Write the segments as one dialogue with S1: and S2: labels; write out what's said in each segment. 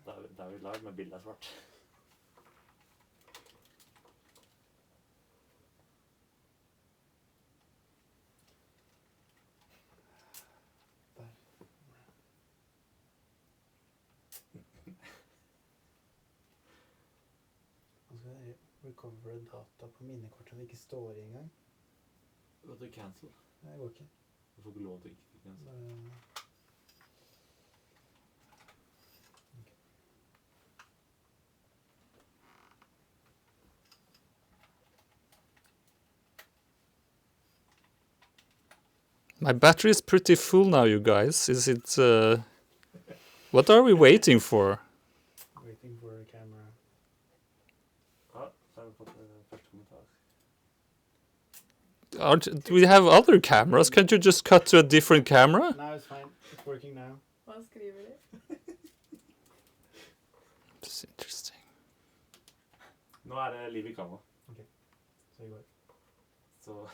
S1: Da har vi laget med bildet svart.
S2: Recover data på minnekortet som ikke står i engang.
S1: Hva er det cancel?
S2: Nei, det går ikke.
S1: Du får ikke lov til ikke cancel.
S3: My battery is pretty full now, you guys. Is it... what are we waiting for?
S2: Waiting for a camera.
S1: Ja, så har vi fått første kommentar.
S3: Do we have other cameras? Can't you just cut to a different camera?
S2: No, it's fine. It's working now.
S4: Hva skriver de?
S3: It's interesting.
S1: Nå det liv i kamera.
S2: Ok, så det går.
S1: Så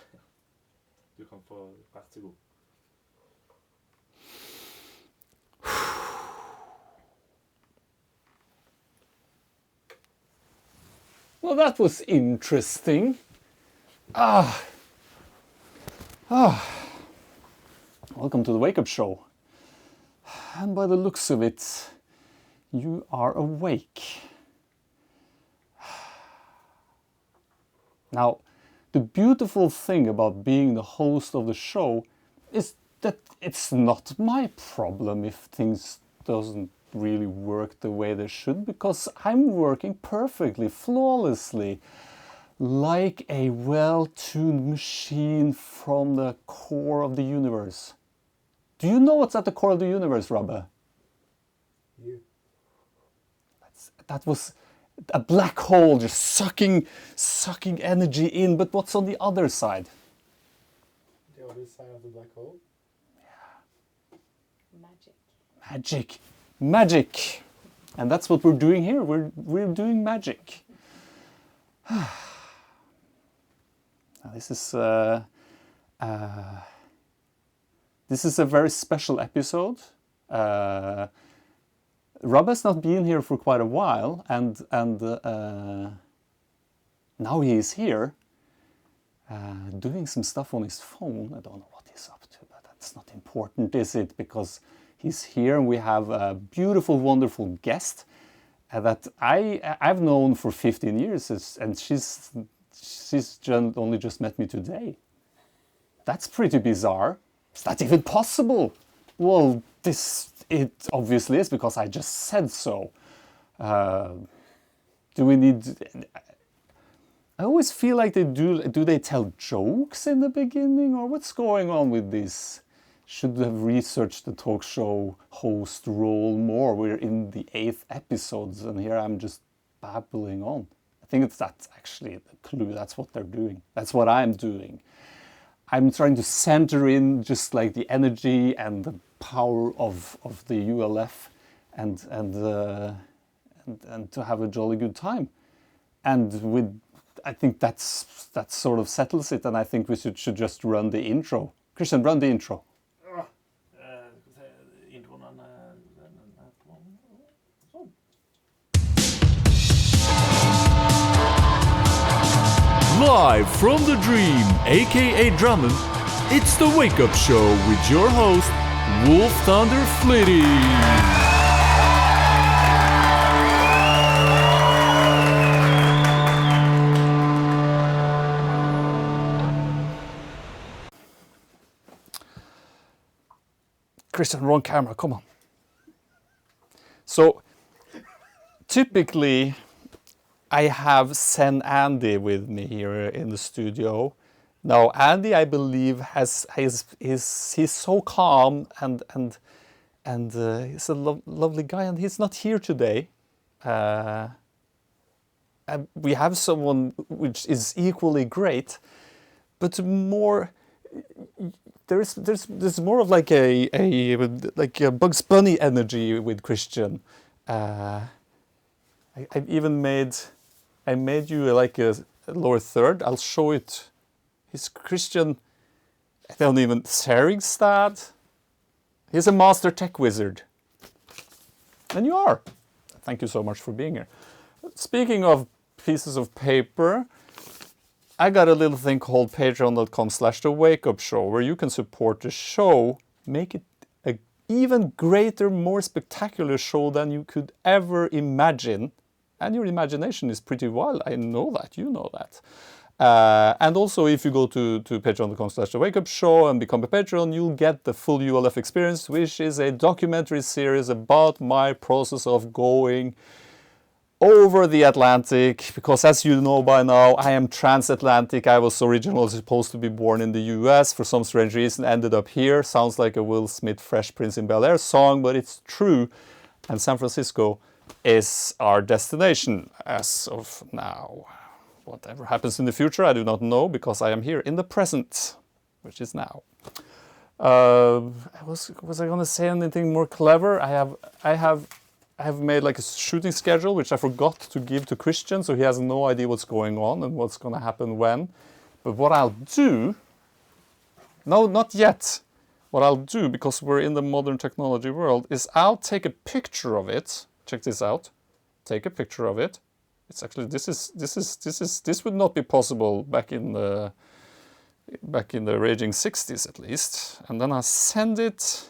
S1: du kan få vær så god.
S3: Well, that was interesting. Welcome to the WakeUp Show. And by the looks of it, you are awake. Now, the beautiful thing about being the host of the show is that it's not my problem if things doesn't really work the way they should, because I'm working perfectly, flawlessly, like a well-tuned machine from the core of the universe. Do you know what's at the core of the universe, Rabbe?
S2: You.
S3: That was a black hole just sucking energy in, but what's on the other side?
S2: The other side of the black hole?
S4: Magic.
S3: Magic. And that's what we're doing here. We're doing magic. Now this is a very special episode. Rabbe's not been here for quite a while, and now he is here doing some stuff on his phone. I don't know what he's up to, but that's not important, is it? Because he's here, and we have a beautiful, wonderful guest that I've known for 15 years, and she's only just met me today. That's pretty bizarre. Is that even possible? Well, it obviously is, because I just said so. Do we need... I always feel like do they tell jokes in the beginning, or what's going on with this? Should have researched the talk show host role more. We're in the 8th episodes, and here I'm just babbling on. I think that's actually the clue. That's what they're doing. That's what I'm doing. I'm trying to center in just like the energy and the power of the ULF, and to have a jolly good time. And I think that sort of settles it. And I think we should just run the intro. Christian, run the intro.
S5: Live from the dream, aka Drummond, it's the Wake Up Show with your host, Wolf Thunder Flitty.
S3: Christian, wrong camera, come on. So, typically, I have Sen Andy with me here in the studio. Now, Andy, I believe, he's so calm and he's a lovely guy, and he's not here today. And we have someone which is equally great, but more. There's more of like a Bugs Bunny energy with Christian. I even made you like a lower third. I'll show it. He's Christian. I don't even Seringstad. He's a master tech wizard, and you are. Thank you so much for being here. Speaking of pieces of paper, I got a little thing called patreon.com/thewakeup show, where you can support the show, make it an even greater, more spectacular show than you could ever imagine. And your imagination is pretty wild. I know that, you know that. And also, if you go to patreon.com/thewakeup show and become a Patreon, you'll get the full ULF experience, which is a documentary series about my process of going over the Atlantic, because as you know by now, I am transatlantic. I was originally supposed to be born in the US, for some strange reason ended up here. Sounds like a Will Smith Fresh Prince in Bel-Air song, but it's true. And San Francisco is our destination as of now. Whatever happens in the future, I do not know, because I am here in the present, which is now. Was I going to say anything more clever? I have made like a shooting schedule, which I forgot to give to Christian, so he has no idea what's going on and what's going to happen when. But what I'll do, no, not yet. What I'll do, because we're in the modern technology world, is I'll take a picture of it. Check this out. Take a picture of it. It's actually this would not be possible back in the raging 60s at least. And then I'll send it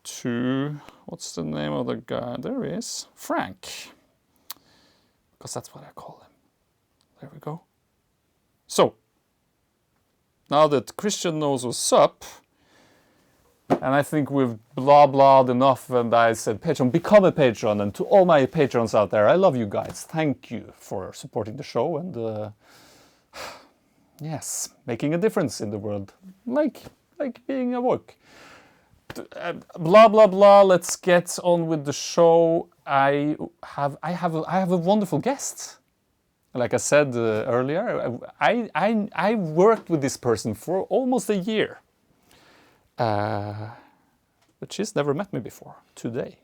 S3: to, what's the name of the guy? There he is, Frank, because that's what I call him. There we go. So now that Christian knows what's up, and I think we've blah-blahed enough, and I said, Patreon, become a patron. And to all my patrons out there, I love you guys. Thank you for supporting the show and, yes, making a difference in the world, like being awoke. Blah, blah, blah, let's get on with the show. I have a wonderful guest. Like I said earlier, I worked with this person for almost a year. But she's never met me before, today.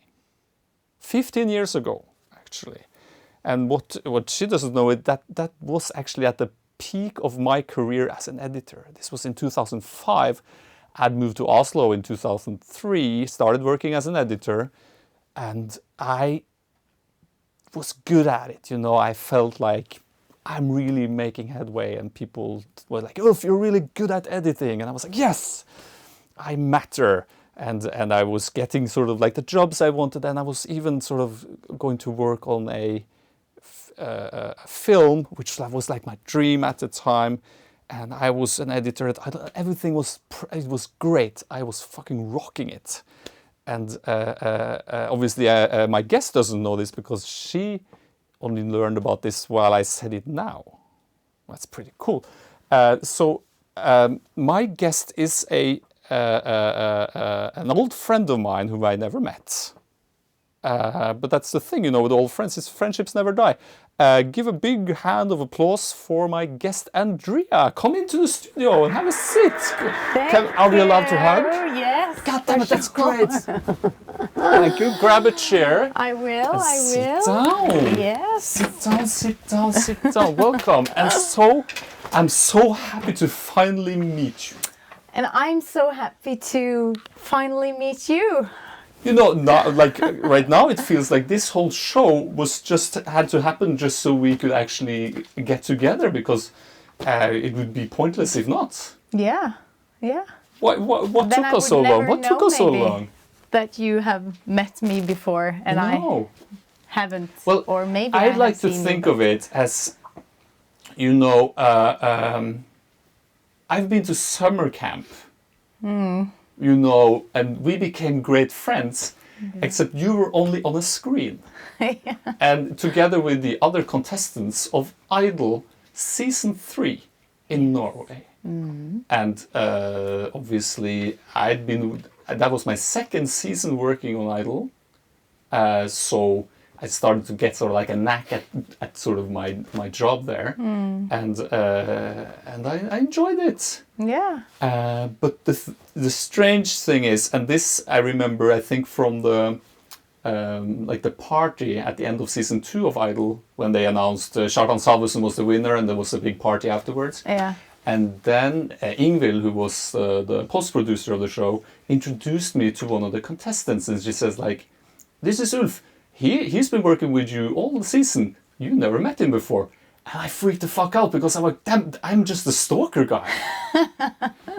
S3: 15 years ago, actually. And what she doesn't know is that was actually at the peak of my career as an editor. This was in 2005. I'd moved to Oslo in 2003, started working as an editor, and I was good at it. You know, I felt like I'm really making headway, and people were like, oh, if you're really good at editing. And I was like, yes! I matter, and I was getting sort of like the jobs I wanted, and I was even sort of going to work on a film, which was like my dream at the time, and I was an editor. Everything was great. I was fucking rocking it, and obviously my guest doesn't know this because she only learned about this while I said it now. That's pretty cool. So my guest is an old friend of mine who I never met. But that's the thing, you know, with old friends, friendships never die. Give a big hand of applause for my guest, Andrea. Come into the studio and have a sit. Are we allowed to hug?
S4: Yes.
S3: God damn it, that's great. Thank you. Grab a chair.
S4: I will.
S3: Sit down.
S4: Yes.
S3: Sit down. Welcome. And so, I'm so happy to finally meet you.
S4: And I'm so happy to finally meet you.
S3: You know, not, like right now it feels like this whole show had to happen just so we could actually get together, because it would be pointless if not.
S4: Yeah.
S3: What took us so long? What took us so long?
S4: That you have met me before and I haven't.
S3: Well,
S4: or maybe
S3: I'd like to think of it as, you know, I've been to summer camp. You know, and we became great friends, except you were only on a screen. And together with the other contestants of Idol Season 3 in Norway. And obviously, that was my second season working on Idol. So I started to get sort of like a knack at sort of my job there. And I enjoyed it.
S4: Yeah.
S3: But the strange thing is, and this I remember, I think from the like the party at the end of season 2 of Idol, when they announced Kjartan Salvesen was the winner, and there was a big party afterwards.
S4: Yeah.
S3: And then Ingvild, who was the post-producer of the show, introduced me to one of the contestants, and she says like, "This is Ulf. he's been working with you all the season. You never met him before. And I freaked the fuck out because I'm like, damn, I'm just a stalker guy.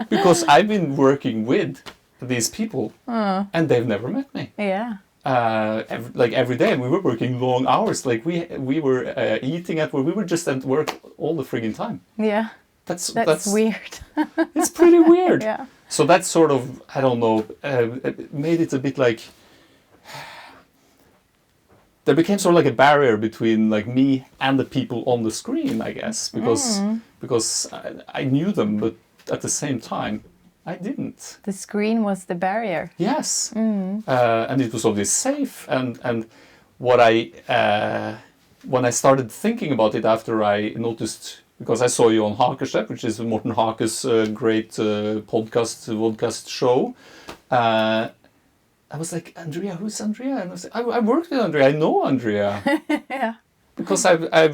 S3: Because I've been working with these people and they've never met me.
S4: Yeah.
S3: Every day, and we were working long hours. Like we were eating at work. We were just at work all the frigging time.
S4: Yeah. That's weird.
S3: It's pretty weird.
S4: Yeah.
S3: So that's sort of, I don't know, it made it a bit like, there became sort of like a barrier between like me and the people on the screen, I guess, because I knew them, but at the same time, I didn't.
S4: The screen was the barrier.
S3: Yes, and it was always safe. And what when I started thinking about it after I noticed, because I saw you on Hakerstep, which is Morten Hake's great podcast show. I was like, Andrea, who's Andrea? And I was like, I worked with Andrea. I know Andrea.
S4: Yeah.
S3: Because I've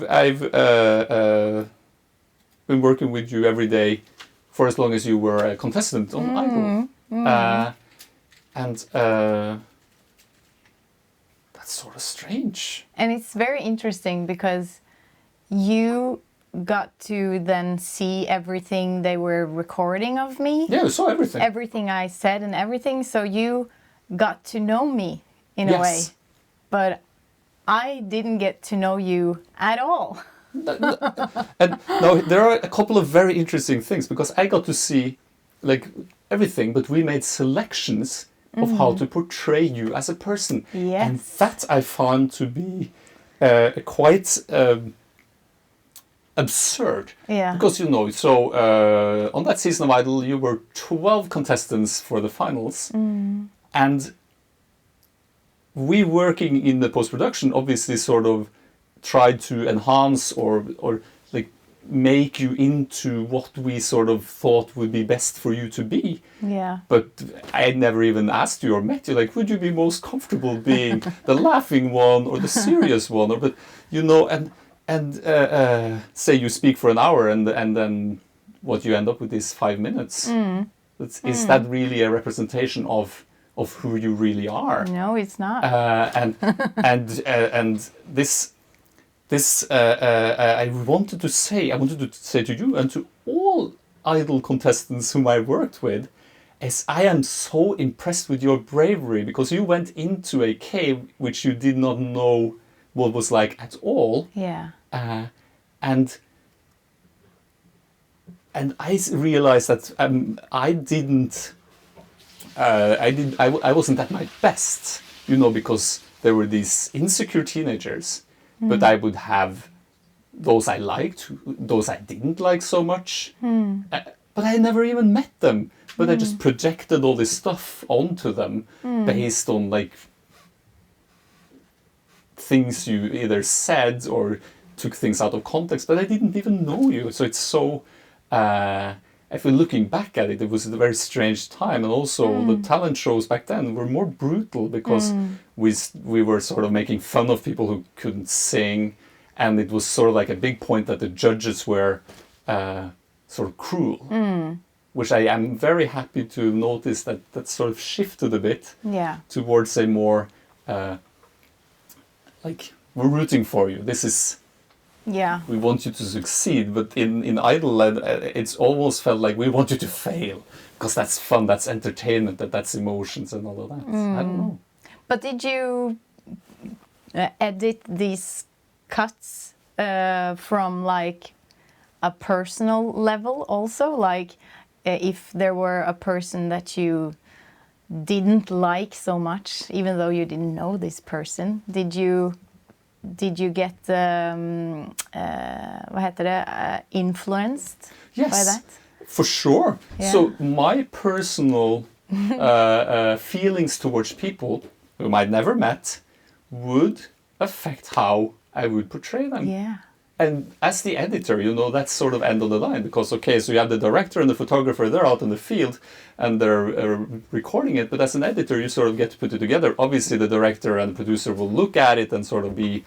S3: been working with you every day for as long as you were a contestant on Idol. And that's sort of strange.
S4: And it's very interesting because you got to then see everything they were recording of me.
S3: Yeah, you saw everything.
S4: Everything I said and everything. So you got to know me in a way. But I didn't get to know you at all.
S3: And now there are a couple of very interesting things, because I got to see like everything, but we made selections of how to portray you as a person.
S4: Yes.
S3: And that I found to be quite absurd.
S4: Yeah.
S3: Because, so on that season of Idol, you were 12 contestants for the finals. And we, working in the post-production, obviously sort of tried to enhance or like make you into what we sort of thought would be best for you to be.
S4: Yeah.
S3: But I never even asked you or met you, like, would you be most comfortable being the laughing one or the serious one? Or, but say you speak for an hour and then what you end up with is 5 minutes. Is that really a representation of who you really are?
S4: No, it's not.
S3: And this I wanted to say to you and to all Idol contestants whom I worked with, is I am so impressed with your bravery, because you went into a cave which you did not know what was like at all.
S4: Yeah.
S3: And I realized that I wasn't at my best, because there were these insecure teenagers, but I would have those I liked, those I didn't like so much, but I never even met them. But I just projected all this stuff onto them based on like things you either said or took things out of context, but I didn't even know you. So it's so, if we're looking back at it, it was a very strange time. And also the talent shows back then were more brutal, because we were sort of making fun of people who couldn't sing. And it was sort of like a big point that the judges were sort of cruel, which I am very happy to notice that sort of shifted a bit towards a more, like, we're rooting for you. This is...
S4: Yeah.
S3: We want you to succeed, but in Idol, it's almost felt like we want you to fail, because that's fun, that's entertainment, that's emotions and all of that. I don't know.
S4: But did you edit these cuts from like a personal level also? Like if there were a person that you didn't like so much, even though you didn't know this person, did you get influenced by that?
S3: For sure.
S4: Yeah.
S3: So my personal feelings towards people whom I'd never met would affect how I would portray them.
S4: Yeah.
S3: And as the editor, that's sort of end of the line, because, okay, so you have the director and the photographer, they're out in the field and they're recording it, but as an editor, you sort of get to put it together. Obviously, the director and the producer will look at it and sort of be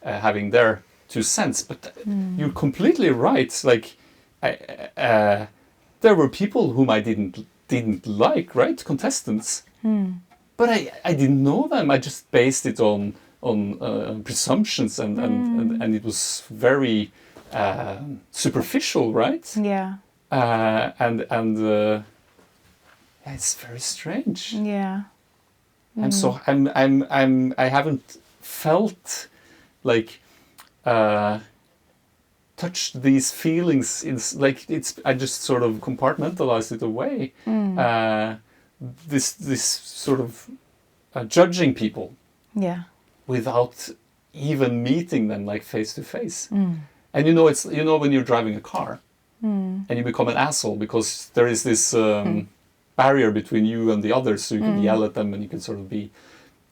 S3: having their 2 cents. But you're completely right. Like, there were people whom I didn't like, right? Contestants. but I didn't know them. I just based it on presumptions, and it was very superficial, right?
S4: Yeah.
S3: It's very strange.
S4: Yeah.
S3: And so I haven't felt like touched these feelings. I just sort of compartmentalized it away. This sort of judging people.
S4: Yeah.
S3: Without even meeting them like face to face. And it's when you're driving a car and you become an asshole because there is this barrier between you and the others, so you can yell at them and you can sort of be.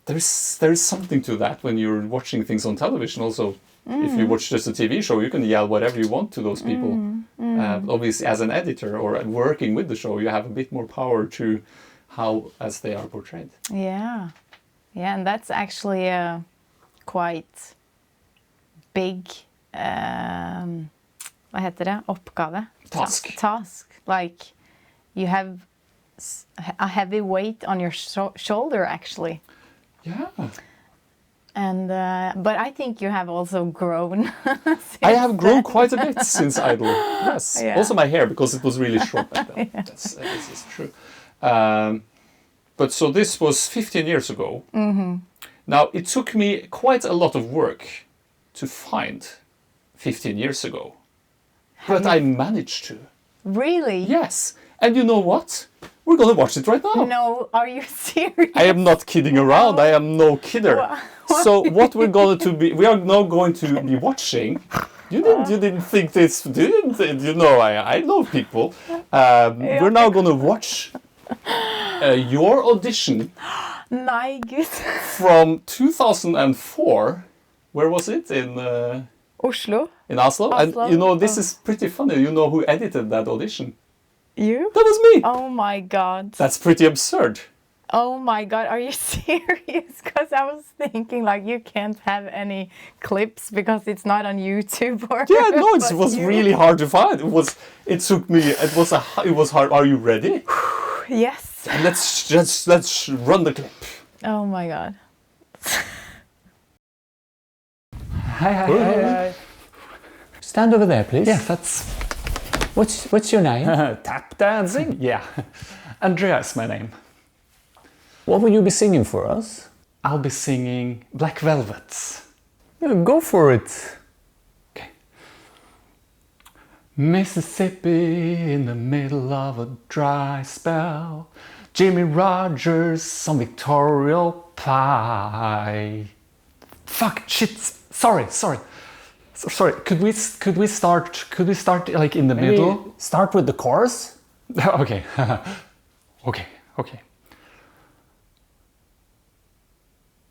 S3: There's something to that when you're watching things on television. Also, if you watch just a TV show, you can yell whatever you want to those people. Obviously, as an editor or working with the show, you have a bit more power to as they are portrayed.
S4: Yeah. Yeah, and that's actually a quite big vad heter det? Oppgave? Task. Like you have a heavy weight on your shoulder actually.
S3: Yeah.
S4: And but I think you have also grown.
S3: I have grown quite a bit since Idola. Yes.
S4: Yeah.
S3: Also my hair, because it was really short back then.
S4: Yeah.
S3: This is true. But so this was 15 years ago. Now it took me quite a lot of work to find 15 years ago. But I managed to.
S4: Really?
S3: Yes. And you know what? We're going to watch it right now.
S4: No, are you serious?
S3: I am not kidding around. I am no kidder. So what we are now going to be watching. You didn't think this, didn't you? Know, I know people. We're now going to watch your audition.
S4: My God.
S3: From 2004. Where was it? In
S4: Oslo.
S3: In Oslo. And this is pretty funny. You know who edited that audition?
S4: You?
S3: That was me.
S4: Oh my God.
S3: That's pretty absurd.
S4: Oh my God, are you serious? Because I was thinking like you can't have any clips because it's not on YouTube or.
S3: Yeah, no, it was really hard to find. It was hard. Are you ready?
S4: Yes.
S3: And let's run the clip.
S4: Oh my God.
S6: Hi. Stand over there, please.
S3: Yeah, that's.
S6: What's your name?
S3: Tap dancing? Yeah. Andrea is my name.
S6: What will you be singing for us?
S3: I'll be singing Black Velvet.
S6: Yeah, go for it.
S3: Okay. Mississippi in the middle of a dry spell. Jimmy Rogers, some Victoria pie. Fuck, shit, sorry. Sorry, could we start like in the middle?
S6: Start with the chorus?
S3: Okay. Okay.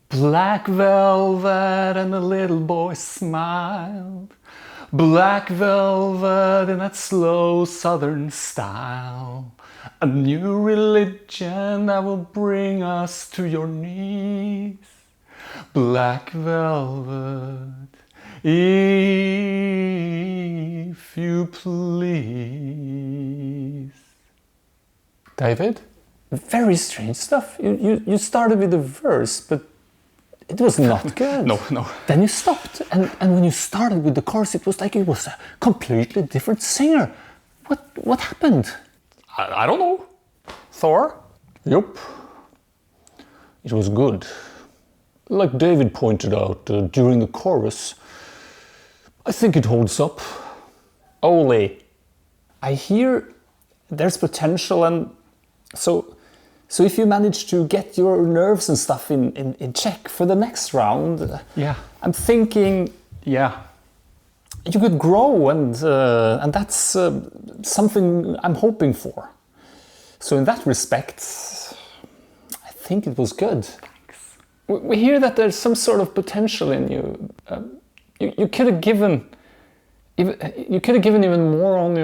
S3: Black velvet and the little boy smiled. Black velvet in that slow southern style. A new religion that will bring us to your knees. Black velvet, if you please.
S6: David? Very strange stuff. You started with the verse, but it was not good.
S3: No.
S6: Then you stopped, and when you started with the chorus, it was like it was a completely different singer. What happened?
S3: I don't know. Thor?
S6: Yup. It was good. Like David pointed out during the chorus, I think it holds up. Ole, I hear there's potential, and so if you manage to get your nerves and stuff in check for the next round,
S3: yeah,
S6: I'm thinking,
S3: yeah,
S6: you could grow, and that's something I'm hoping for. So in that respect, I think it was good. We hear that there's some sort of potential in you. You could have given even more on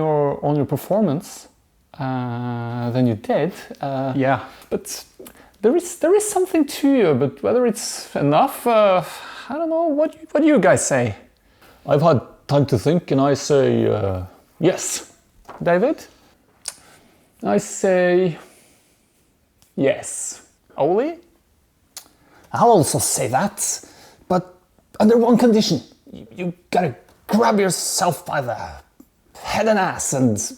S6: your performance than you did.
S3: Yeah,
S6: but there is something to you. But whether it's enough, I don't know. What do you guys say? I've had time to think, and I say yes. David? I say yes.
S3: Ole?
S6: I'll also say that, but under one condition. You gotta grab yourself by the head and ass and,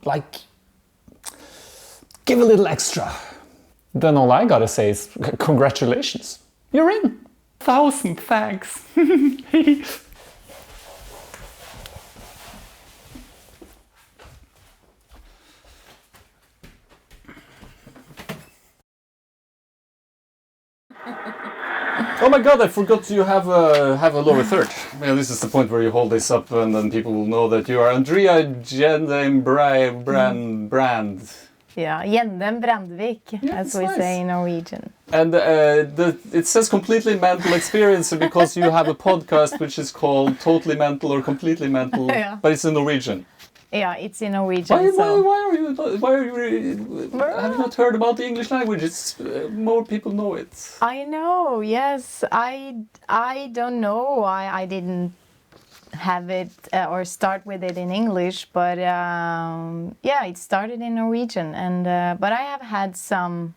S6: like, give a little extra. Then all I gotta say is congratulations. You're in. 1,000 thanks.
S3: Oh my god, I forgot you have a lower third. Well, this is the point where you hold this up and then people will know that you are Andrea Gjendem Brændvik.
S4: Yeah, Gjendem Brændvik, as we say in Norwegian.
S3: And it says completely mental experience because you have a podcast which is called Totally Mental or Completely Mental, but it's in Norwegian.
S4: Yeah, it's in Norwegian.
S3: Why are you have you not heard about the English language? It's more people know it.
S4: I know, yes. I don't know why I didn't have it or start with it in English, but yeah, it started in Norwegian, and but I have had some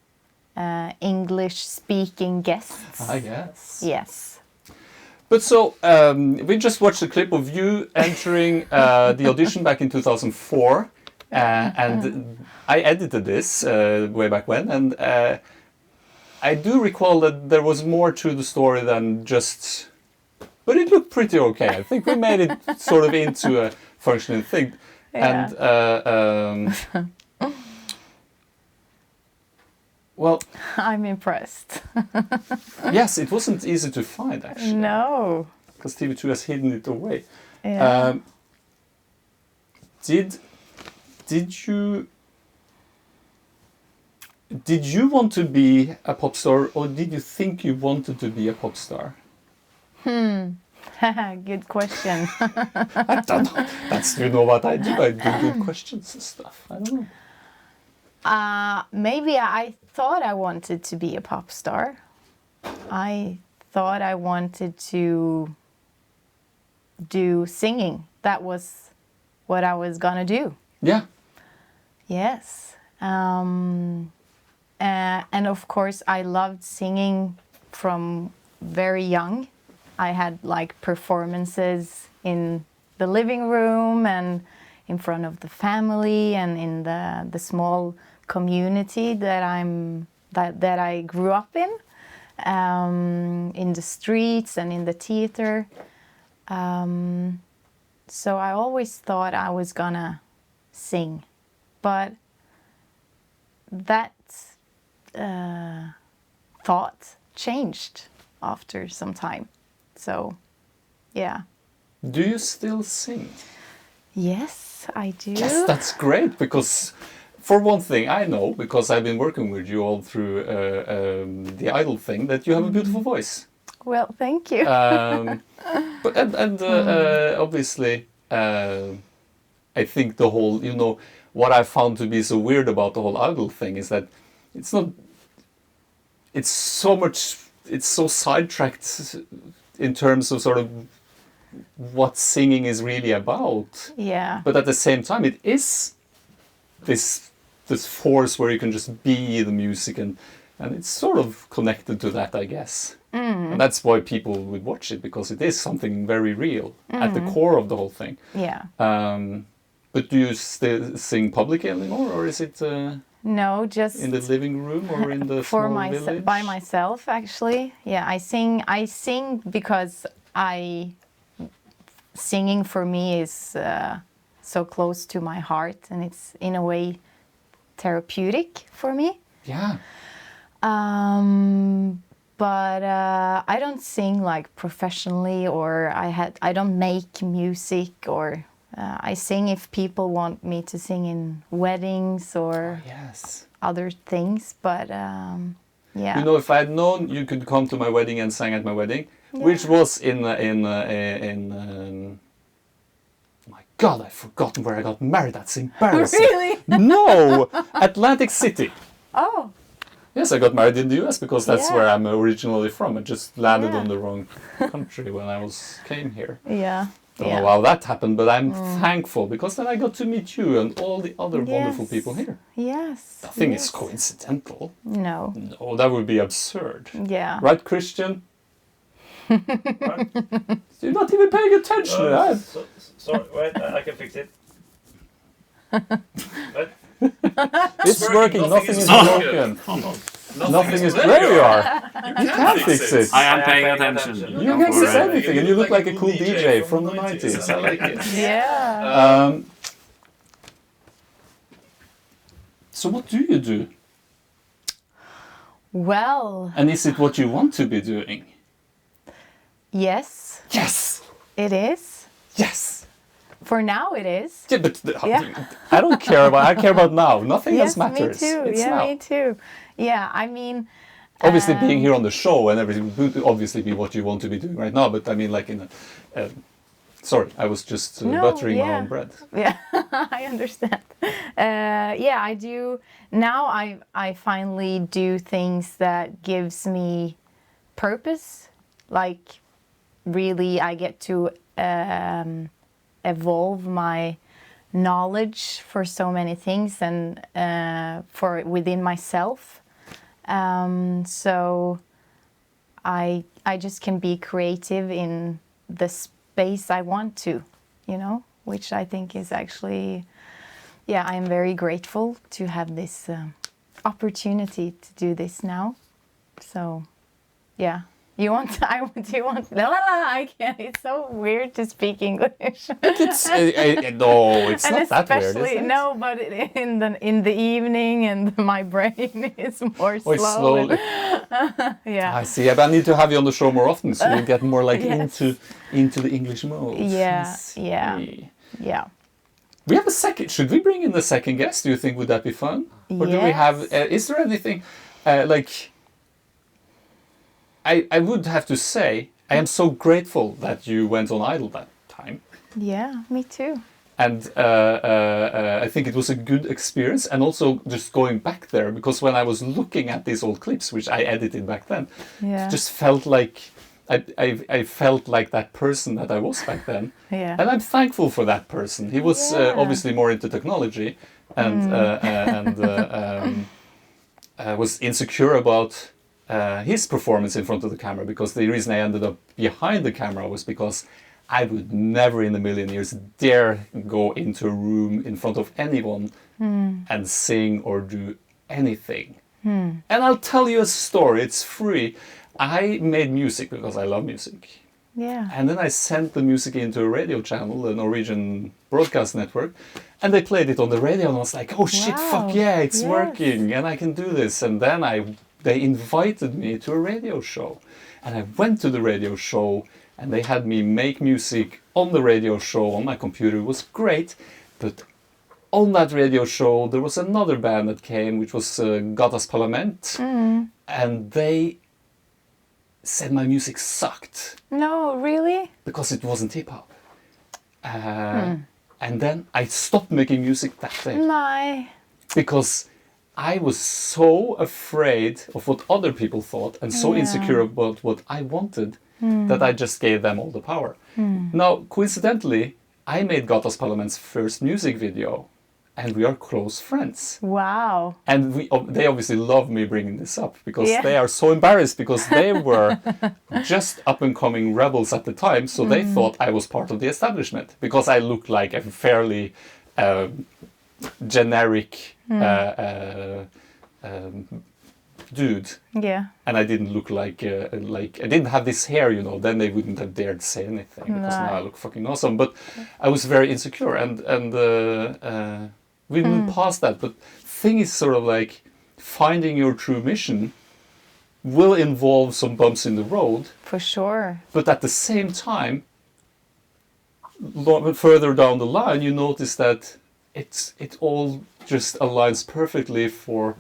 S4: English-speaking guests.
S3: I guess.
S4: Yes.
S3: But so, we just watched a clip of you entering the audition back in 2004, and I edited this way back when, and I do recall that there was more to the story than just... But it looked pretty okay. I think we made it sort of into a functioning thing.
S4: Yeah.
S3: And, well...
S4: I'm impressed.
S3: Yes, it wasn't easy to find, actually.
S4: No.
S3: Because TV2 has hidden it away.
S4: Yeah.
S3: Did you want to be a pop star, or did you think you wanted to be a pop star?
S4: Good question.
S3: I don't know. That's, you know what I do. I do good questions and stuff. I don't know.
S4: Maybe I thought I wanted to be a pop star. I thought I wanted to do singing. That was what I was gonna do.
S3: Yeah.
S4: Yes. And of course, I loved singing from very young. I had like performances in the living room and in front of the family and in the small community that I grew up in the streets and in the theater. So I always thought I was gonna sing, but that thought changed after some time. So, yeah.
S3: Do you still sing?
S4: Yes, I do.
S3: Yes, that's great, because for one thing, I know, because I've been working with you all through the Idol thing, that you have a beautiful voice.
S4: Well, thank you.
S3: But obviously, I think the whole, you know, what I found to be so weird about the whole Idol thing is that it's not, it's so sidetracked in terms of sort of what singing is really about.
S4: Yeah.
S3: But at the same time, it is this force where you can just be the music, and it's sort of connected to that, I guess. And that's why people would watch it, because it is something very real at the core of the whole thing.
S4: Yeah.
S3: But do you still sing publicly anymore, or is it
S4: no, just
S3: in the living room or in the small village?
S4: By myself, actually. Yeah, I sing because singing for me is so close to my heart, and it's in a way therapeutic for me.
S3: Yeah.
S4: But I don't sing like professionally, or I don't make music, or I sing if people want me to sing in weddings or other things. But yeah.
S3: You know, if I had known you could come to my wedding and sing at my wedding, which was in my God, I've forgotten where I got married. That's embarrassing.
S4: Really?
S3: No, Atlantic City.
S4: Oh.
S3: Yes, I got married in the US because that's where I'm originally from. I just landed on the wrong country when I came here.
S4: Yeah.
S3: Don't
S4: Yeah.
S3: know how that happened, but I'm thankful because then I got to meet you and all the other wonderful
S4: Yes.
S3: people here.
S4: Yes.
S3: Nothing
S4: yes.
S3: is coincidental.
S4: No.
S3: No, that would be absurd.
S4: Yeah.
S3: Right, Christian? You're not even paying attention.
S1: Sorry, wait, I can fix it. Wait.
S3: It's working. Nothing is broken. Nothing is. There you are. You can fix it.
S5: I am paying attention.
S3: You can fix everything, and you look like a cool DJ from the 90s. I like it.
S4: Yeah.
S3: So what do you do?
S4: Well,
S3: And is it what you want to be doing?
S4: yes,
S3: Yes!
S4: it is.
S3: Yes!
S4: For now, it is.
S3: Yeah, but
S4: Yeah.
S3: I don't care about. I care about now. Nothing else
S4: Yes,
S3: matters.
S4: me too.
S3: It's
S4: Yeah,
S3: now.
S4: me too. Yeah, I mean,
S3: Obviously, being here on the show and everything would obviously be what you want to be doing right now. But I mean, like in a. Sorry, I was just
S4: No,
S3: buttering my
S4: yeah.
S3: own bread.
S4: yeah, I understand. Yeah, I do. Now I finally do things that gives me purpose. Like, really, I get to evolve my knowledge for so many things and for within myself. So I just can be creative in the space I want to, you know, which I think is actually, yeah, I am very grateful to have this opportunity to do this now. So, yeah. Do you want? La la la! I can't. It's so weird to speak English.
S3: It's no, it's
S4: And
S3: not that weird, is
S4: especially
S3: it?
S4: no, but in the evening, and my brain is more
S3: Oh, it's
S4: slow.
S3: slowly.
S4: Yeah.
S3: I see. But I need to have you on the show more often, so you get more like
S4: Yes.
S3: into the English mode.
S4: Yeah,
S3: Yes.
S4: yeah. Yeah.
S3: We have a second. Should we bring in the second guest? Do you think would that be fun? Or do we have? Is there anything like? I would have to say I am so grateful that you went on Idol that time.
S4: Yeah, me too.
S3: And I think it was a good experience, and also just going back there, because when I was looking at these old clips, which I edited back then,
S4: Yeah.
S3: it just felt like I felt like that person that I was back then,
S4: Yeah.
S3: and I'm thankful for that person. He was
S4: Yeah.
S3: obviously more into technology, and was insecure about his performance in front of the camera, because the reason I ended up behind the camera was because I would never in a million years dare go into a room in front of anyone and sing or do anything. And I'll tell you a story, it's free. I made music because I love music.
S4: Yeah.
S3: And then I sent the music into a radio channel, a Norwegian broadcast network, and they played it on the radio, and I was like, oh shit,
S4: Wow.
S3: fuck yeah, it's
S4: Yes.
S3: working, and I can do this. And then they invited me to a radio show. And I went to the radio show, and they had me make music on the radio show on my computer. It was great, but on that radio show there was another band that came, which was Gatas Parlament, and they said my music sucked
S4: No, really?
S3: because it wasn't hip hop. And then I stopped making music that day
S4: Nej.
S3: because I was so afraid of what other people thought and so
S4: Yeah.
S3: insecure about what I wanted that I just gave them all the power. Now, coincidentally, I made Gatas Parlament's first music video, and we are close friends.
S4: Wow.
S3: And they obviously love me bringing this up, because
S4: Yeah.
S3: they are so embarrassed, because they were just up and coming rebels at the time, so they thought I was part of the establishment, because I looked like a fairly generic dude,
S4: Yeah.
S3: and I didn't look like I didn't have this hair, you know. Then they wouldn't have dared say anything, because now I look fucking awesome. But I was very insecure, and we moved past that. But thing is, sort of like finding your true mission will involve some bumps in the road,
S4: For sure.
S3: but at the same time, further down the line, you notice that it all just aligns perfectly for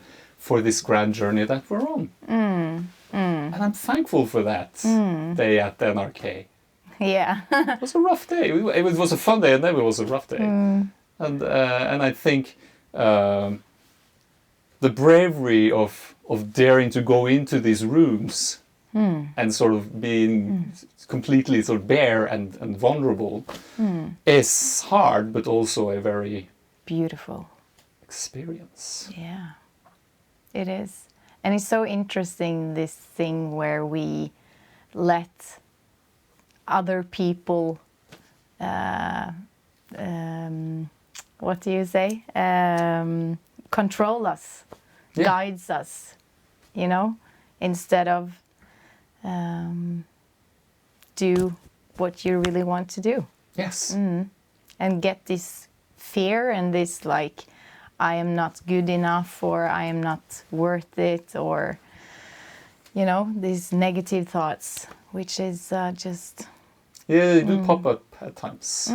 S3: this grand journey that we're on. And I'm thankful for that day at the NRK.
S4: Yeah.
S3: It was a rough day. It was a fun day, and then it was a rough day. And I think the bravery of daring to go into these rooms and sort of being completely sort of bare and vulnerable is hard, but also a very
S4: Beautiful.
S3: experience.
S4: Yeah, it is. And it's so interesting, this thing where we let other people, what do you say, control us,
S3: Yeah.
S4: guides us, you know, instead of do what you really want to do.
S3: Yes.
S4: And get this fear and this like, I am not good enough, or I am not worth it, or, you know, these negative thoughts, which is just...
S3: Yeah, they do pop up at times.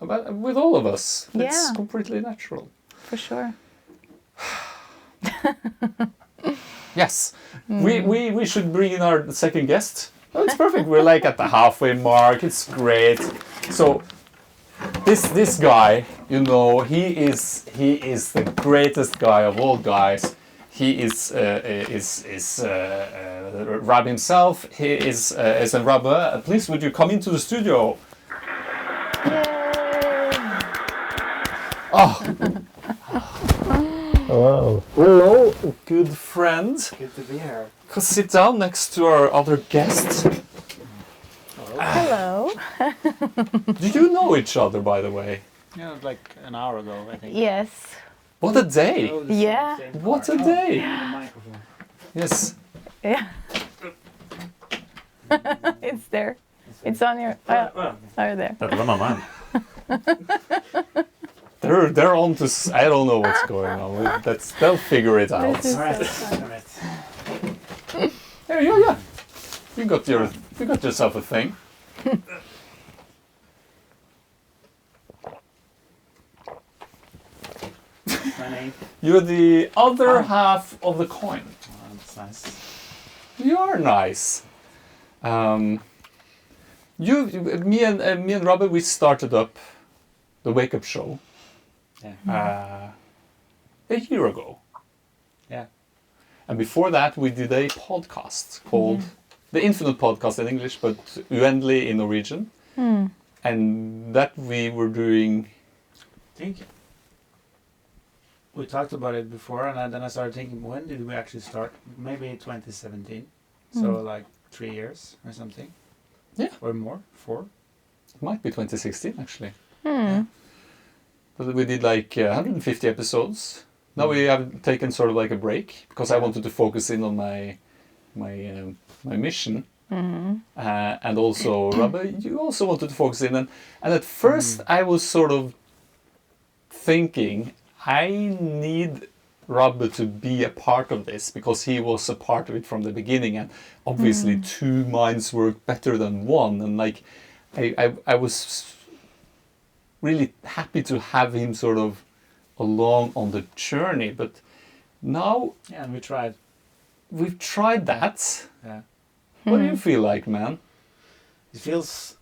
S3: But with all of us, it's
S4: Yeah.
S3: completely natural.
S4: For sure.
S3: Yes, we should bring in our second guest. Oh, it's perfect. We're like at the halfway mark. It's great. So this guy, you know, he is the greatest guy of all guys. He is Rabbe himself. He is Øystein Rabbe. Please, would you come into the studio? Oh.
S6: Hello.
S3: Hello, good friend.
S2: Good to be here.
S3: Sit down next to our other guest.
S4: Hello.
S3: Do you know each other, by the way?
S2: Yeah, like an hour ago, I think.
S4: Yes.
S3: What a day!
S2: Oh, the
S4: Yeah.
S2: same
S3: What
S2: car.
S3: a day!
S2: The microphone.
S3: Yes.
S4: Yeah. It's there. It's on your... Oh, there.
S5: Dette var mammaen.
S3: They're on to... I don't know what's going on. They'll figure it out.
S4: This is
S2: All right.
S4: so fun.
S2: All right.
S3: Yeah. You got yourself a thing.
S2: My name.
S3: You're the other half of the coin.
S2: Oh, that's nice.
S3: You are nice. Me and Robert, we started up the WakeUp Show
S2: Yeah.
S3: a year ago.
S2: Yeah.
S3: And before that, we did a podcast called The Infinite Podcast in English, but Uendelig in Norwegian. And that we were doing...
S2: I think we talked about it before, and then I started thinking, when did we actually start? Maybe 2017. So like 3 years or something.
S3: Yeah.
S2: Or more, 4.
S3: It might be 2016, actually. But we did like 150 episodes. Now we have taken sort of like a break because I wanted to focus in on my mission. And also, Rabbe, you also wanted to focus in. And at first I was sort of thinking, I need Rabbe to be a part of this because he was a part of it from the beginning. And obviously two minds work better than one. And like, I was really happy to have him sort of along on the journey. But now
S2: Yeah, and we tried.
S3: we've tried that.
S2: Yeah.
S3: What do you feel like, man?
S2: It feels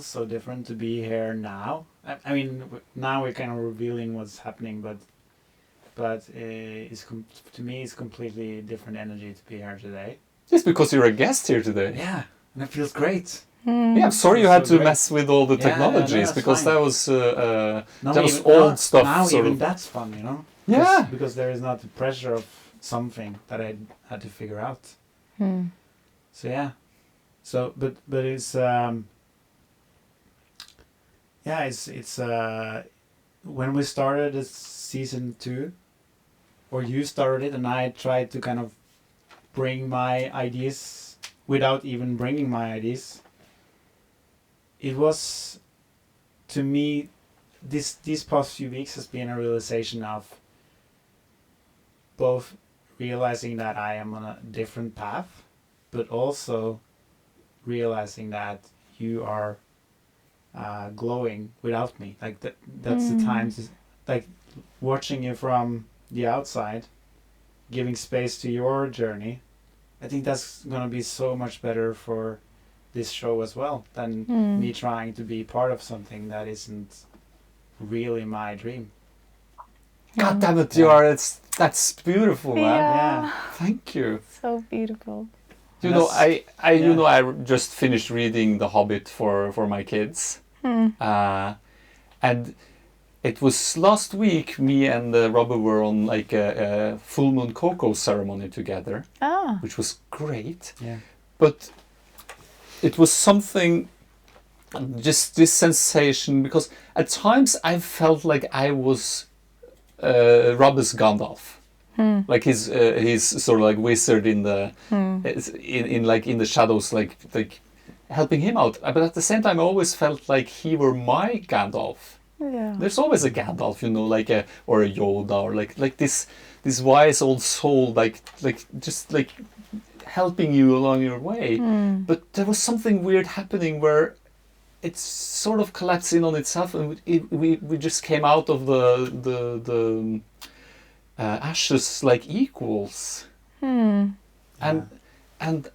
S2: so different to be here now. I mean, now we're kind of revealing what's happening, but to me it's completely different energy to be here today.
S3: Just because you're a guest here today.
S2: Yeah, and it feels great.
S3: Yeah, I'm sorry you
S2: Feels
S3: had
S2: so
S3: to
S2: great.
S3: mess with all the
S2: Yeah,
S3: technologies
S2: that's
S3: because
S2: fine.
S3: that was
S2: Now
S3: that was
S2: even-
S3: old
S2: now-
S3: stuff.
S2: Now
S3: sort
S2: even
S3: of.
S2: that's fun, you know.
S3: Yeah.
S2: Because there is not the pressure of something that I had to figure out. So yeah. So but it's it's when we started this season 2, or you started it, and I tried to kind of bring my ideas without even bringing my ideas. It was, to me, these past few weeks has been a realization of both realizing that I am on a different path, but also realizing that you are glowing without me. Like that's the time to, like, watching you from the outside, giving space to your journey. I think that's gonna be so much better for this show as well than me trying to be part of something that isn't really my dream.
S3: God damn it, you are. That's beautiful, man.
S4: Yeah.
S3: Thank you.
S4: So beautiful.
S3: You know,
S2: That's-
S3: you know, I just finished reading The Hobbit for my kids, and it was last week. Me and Robert were on like a full moon cocoa ceremony together, which was great.
S2: Yeah.
S3: But it was something, just this sensation, because at times I felt like I was Robert's Gandalf. Like he's sort of like wizard in the in the shadows, like helping him out. But at the same time, I always felt like he were my Gandalf.
S4: Yeah.
S3: There's always a Gandalf, you know, like or a Yoda, or like this wise old soul, like just like helping you along your way. But there was something weird happening where it sort of collapsed in on itself, and we just came out of the ashes like equals. And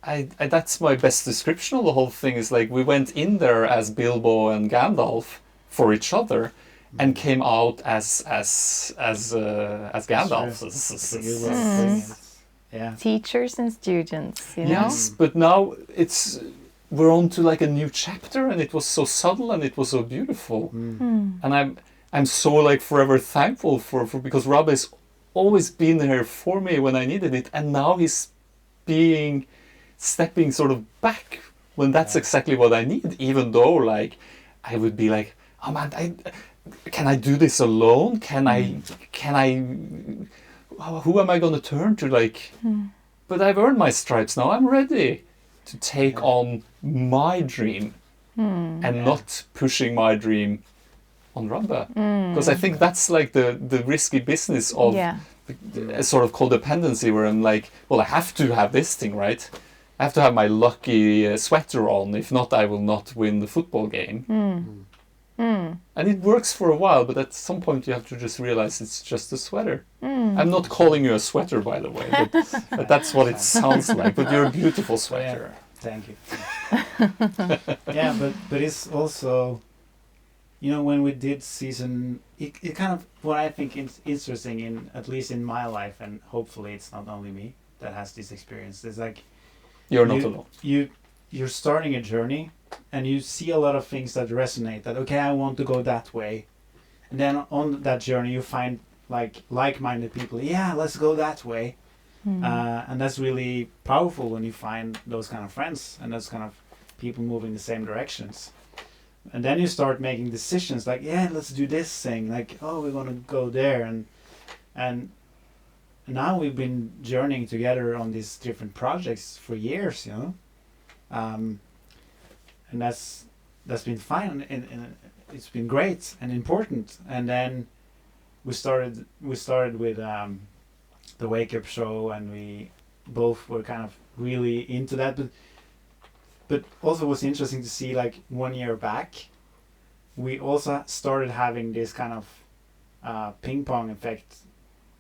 S3: I that's my best description of the whole thing, is like we went in there as Bilbo and Gandalf for each other, and came out as Gandalf.
S2: That's a good way of putting it. Yeah.
S4: Teachers and students, you know.
S3: Yes, but now we're on to like a new chapter, and it was so subtle and it was so beautiful. And I'm so like forever thankful for because Rob has always been there for me when I needed it, and now he's stepping sort of back when that's exactly what I need, even though like I would be like, oh man, can I do this alone? Can I who am I going to turn to? Like, but I've earned my stripes now. I'm ready to take on my dream and not pushing my dream on Rabbe. Because I think that's like the risky business of a sort of codependency, where I'm like, well, I have to have this thing, right? I have to have my lucky sweater on. If not, I will not win the football game. And it works for a while, but at some point you have to just realize it's just a sweater. I'm not calling you a sweater, by the way, but that's what it sounds like. But you're a beautiful sweater.
S2: Thank you. Yeah, but it's also, you know, when we did season, it kind of, what I think is interesting, in at least in my life, and hopefully it's not only me that has this experience, is like
S3: You're not alone.
S2: You're starting a journey, and you see a lot of things that resonate, that okay, I want to go that way, and then on that journey you find like-minded people. Yeah, let's go that way. And that's really powerful when you find those kind of friends and those kind of people moving the same directions. And then you start making decisions like, yeah, let's do this thing, like, oh, we're going to go there, and now we've been journeying together on these different projects for years, you know. And that's been fine, and it's been great and important. And then we started with the WakeUp Show, and we both were kind of really into that. But also was interesting to see, like 1 year back, we also started having this kind of ping pong effect,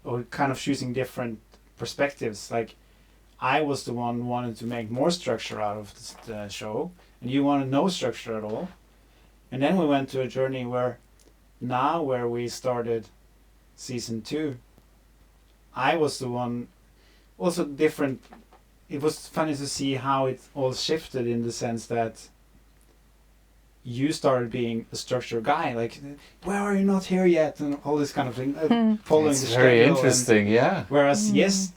S2: or kind of choosing different perspectives. Like I was the one wanting to make more structure out of the show, and you wanted no structure at all. And then we went to a journey where we started season 2, I was the one, also different. It was funny to see how it all shifted, in the sense that you started being a structure guy, like, where are you not here yet, and all this kind of thing, following
S3: It's
S2: the
S3: very
S2: schedule.
S3: interesting, yeah.
S2: Whereas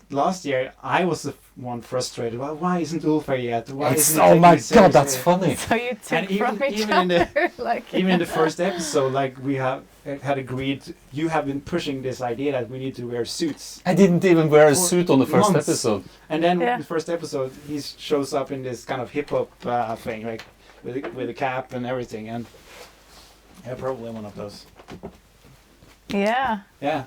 S2: last year I was the one frustrated. Well, why isn't Ulf here yet? Why
S3: It's,
S2: isn't he
S3: oh
S2: taking
S3: my
S2: it
S3: god, that's
S2: seriously?
S3: funny.
S4: So you took
S2: And
S4: from each
S2: even in the-
S4: other, like
S2: Even in the first episode, like we had agreed, you have been pushing this idea that we need to wear suits.
S3: I didn't even wear a
S2: For
S3: suit on the first
S2: months.
S3: episode.
S2: And then
S4: Yeah.
S2: the first episode, he shows up in this kind of hip hop thing, like with a cap and everything, and yeah, probably one of those.
S4: yeah,
S2: Yeah,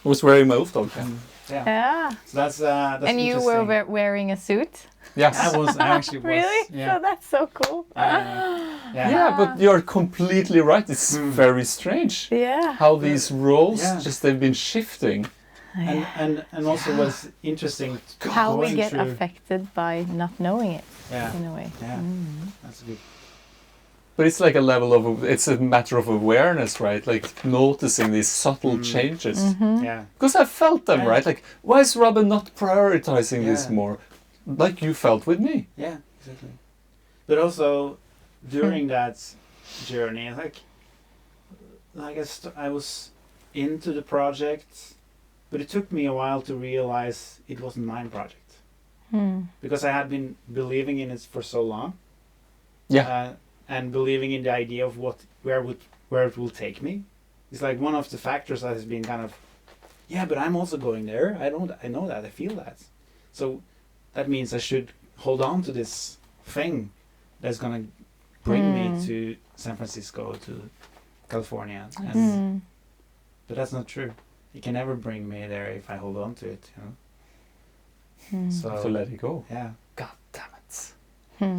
S3: I was wearing my Ulfdog cap.
S2: yeah.
S4: yeah.
S2: So that's
S4: And you were
S2: interesting.
S4: wearing a suit,
S3: Yes.
S2: I actually was.
S4: really?
S2: Yeah.
S4: So that's so cool.
S2: Yeah.
S3: Yeah, but you're completely right. It's very strange
S4: Yeah.
S3: how these roles
S2: Yeah.
S3: just they've been shifting.
S2: And also was interesting.
S4: How we
S2: going
S4: get
S2: through-
S4: affected by not knowing it,
S2: Yeah,
S4: in a way.
S2: yeah, that's good.
S3: But it's like a level of, it's a matter of awareness, right? Like noticing these subtle changes.
S2: Yeah,
S3: Because I felt them,
S2: Yeah.
S3: right? Like, why is Robin not prioritizing this
S2: Yeah.
S3: more? like you felt with me.
S2: Yeah, exactly. But also during that journey, I was into the project, but it took me a while to realize it wasn't my project because I had been believing in it for so long.
S3: Yeah.
S2: And believing in the idea of where it will take me. It's like one of the factors that has been kind of, yeah, but I'm also going there. I know that. I feel that. So that means I should hold on to this thing that's gonna bring me to San Francisco, to California. But that's not true. It can never bring me there if I hold on to it, you know. So
S3: To let it go.
S2: yeah.
S3: God damn it.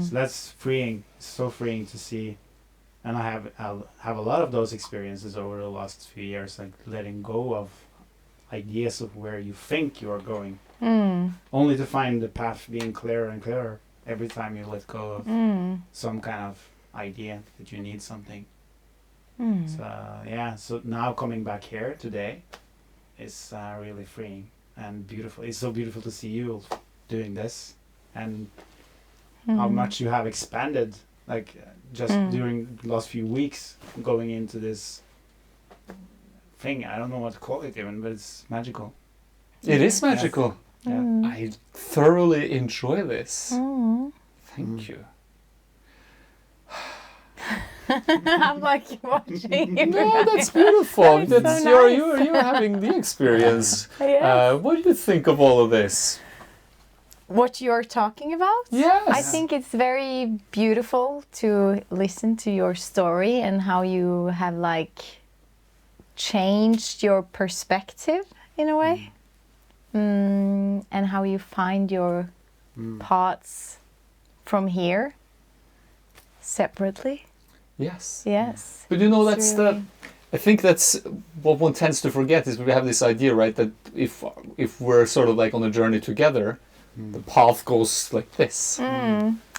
S2: So that's freeing. It's so freeing to see, and I'll have a lot of those experiences over the last few years, like letting go of ideas of where you think you are going, only to find the path being clearer and clearer every time you let go of some kind of idea that you need something. So yeah, so now coming back here today is really freeing and beautiful. It's so beautiful to see you doing this and how much you have expanded, like just during the last few weeks, going into this thing. I don't know what to call it even, but it's magical.
S3: It is magical.
S2: Yeah.
S3: I thoroughly enjoy this. Thank you.
S4: I'm like watching you.
S3: No, that's beautiful.
S4: That's
S3: That's
S4: so nice.
S3: you're having the experience.
S4: Yes.
S3: What do you think of all of this?
S4: What you're talking about?
S3: Yes.
S4: I think it's very beautiful to listen to your story and how you have like changed your perspective in a way. And how you find your paths from here separately.
S3: Yes.
S4: Yes.
S3: But you know,
S4: It's
S3: that's
S4: really-
S3: I think that's what one tends to forget is we have this idea, right, that if we're sort of like on a journey together, the path goes like this,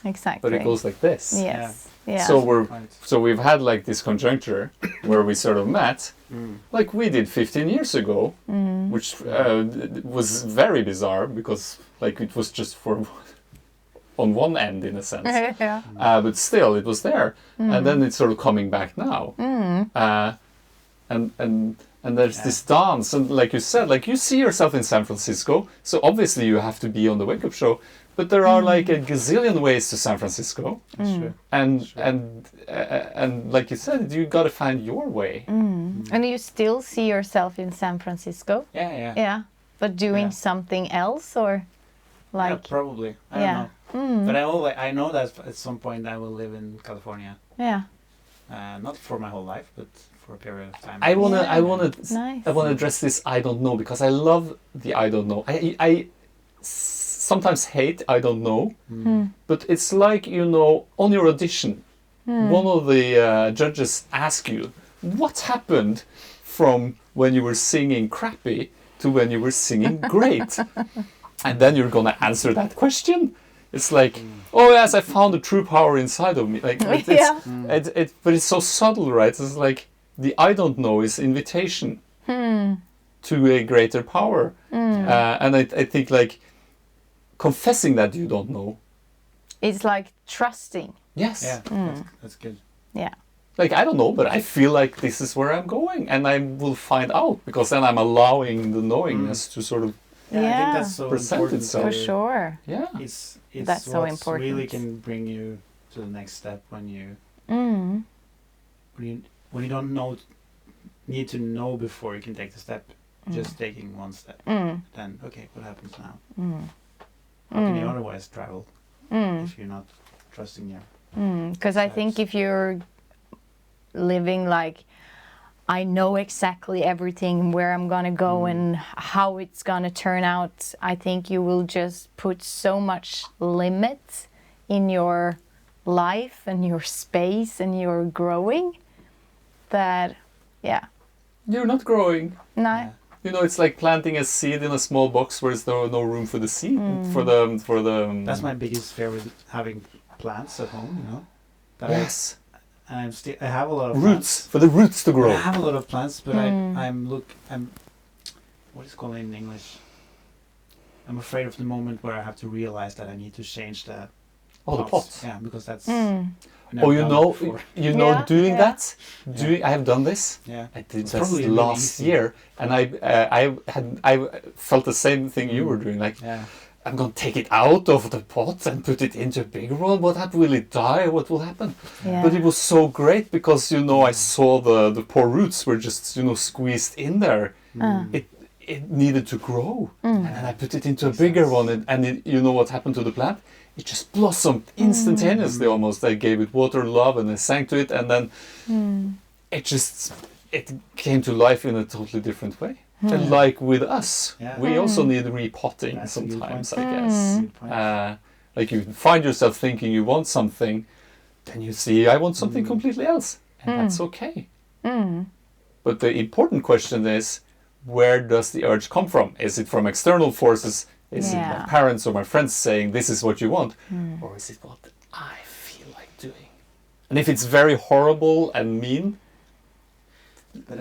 S4: Exactly.
S3: but it goes like this.
S4: Yes. Yeah.
S3: So we've had like this conjuncture where we sort of met, like we did 15 years ago, which was very bizarre because like it was just for on one end in a sense,
S4: yeah.
S3: but still it was there, and then it's sort of coming back now, and there's this dance, and like you said, like you see yourself in San Francisco, so obviously you have to be on the Wake Up Show. But there are like a gazillion ways to San Francisco,
S2: That's true.
S3: and like you said, you got to find your way.
S4: And you still see yourself in San Francisco?
S2: Yeah.
S4: Yeah. But doing
S2: Yeah.
S4: something else or like
S2: Yeah, probably. I don't know. But I know that at some point I will live in California.
S4: Yeah.
S2: Not for my whole life, but for a period of time.
S3: I wanna
S4: Nice.
S3: address this. I don't know, because I love the I don't know. I sometimes hate I don't know, but it's like, you know, on your audition, one of the judges ask you what happened from when you were singing crappy to when you were singing great, and then you're gonna answer that question. It's like, oh yes, I found the true power inside of me. Like but it's so subtle, right? It's like the I don't know is invitation to a greater power, and I think like confessing that you don't know.
S4: It's like trusting.
S3: Yes.
S2: Yeah, that's good.
S4: Yeah.
S3: Like I don't know, but I feel like this is where I'm going, and I will find out, because then I'm allowing the knowingness to sort of.
S2: Yeah, I
S4: Yeah.
S2: think that's so
S3: Present
S2: important.
S3: itself.
S4: For sure.
S3: Yeah.
S2: It's
S4: That's so
S2: what
S4: important.
S2: really can bring you to the next step when you when you don't need to know before you can take the step. Just taking one step. Then okay, what happens now? How can you otherwise travel if you're not trusting your
S4: Because I think if you're living like, I know exactly everything, where I'm gonna go and how it's gonna turn out, I think you will just put so much limit in your life and your space and your growing that, yeah.
S3: You're not growing.
S4: No.
S2: Yeah.
S3: You know, it's like planting a seed in a small box where there's no room for the seed, for the.
S2: That's my biggest fear with having plants at home, you know. That
S3: Yes.
S2: I have a lot of
S3: Roots,
S2: plants.
S3: for the roots to grow.
S2: I have a lot of plants, but I'm what is it called in English? I'm afraid of the moment where I have to realize that I need to change the
S3: the pots.
S2: Yeah, because that's.
S3: Oh, you know,
S4: Yeah,
S3: doing
S4: yeah.
S3: that. I have done this.
S2: Yeah.
S3: I did
S2: It's
S3: this
S2: probably really
S3: last
S2: easy.
S3: year, and I felt the same thing you were doing. Like,
S2: Yeah.
S3: I'm gonna take it out of the pot and put it into a bigger one. Will it die? What will happen?
S4: Yeah.
S3: But it was so great because I saw the poor roots were just squeezed in there. It needed to grow, and I put it into a bigger one, and it, you know what happened to the plant? It just blossomed instantaneously almost. I gave it water, love, and I sang to it, and then it came to life in a totally different way. And like with us, we also need repotting
S2: That's a good
S3: sometimes,
S2: point.
S3: I guess.
S2: Good point.
S3: Like you find yourself thinking you want something, then you see I want something completely else, and that's okay. But the important question is, where does the urge come from? Is it from external forces? Is it my parents or my friends saying this is what you want? Or is it what I feel like doing? And if it's very horrible and mean,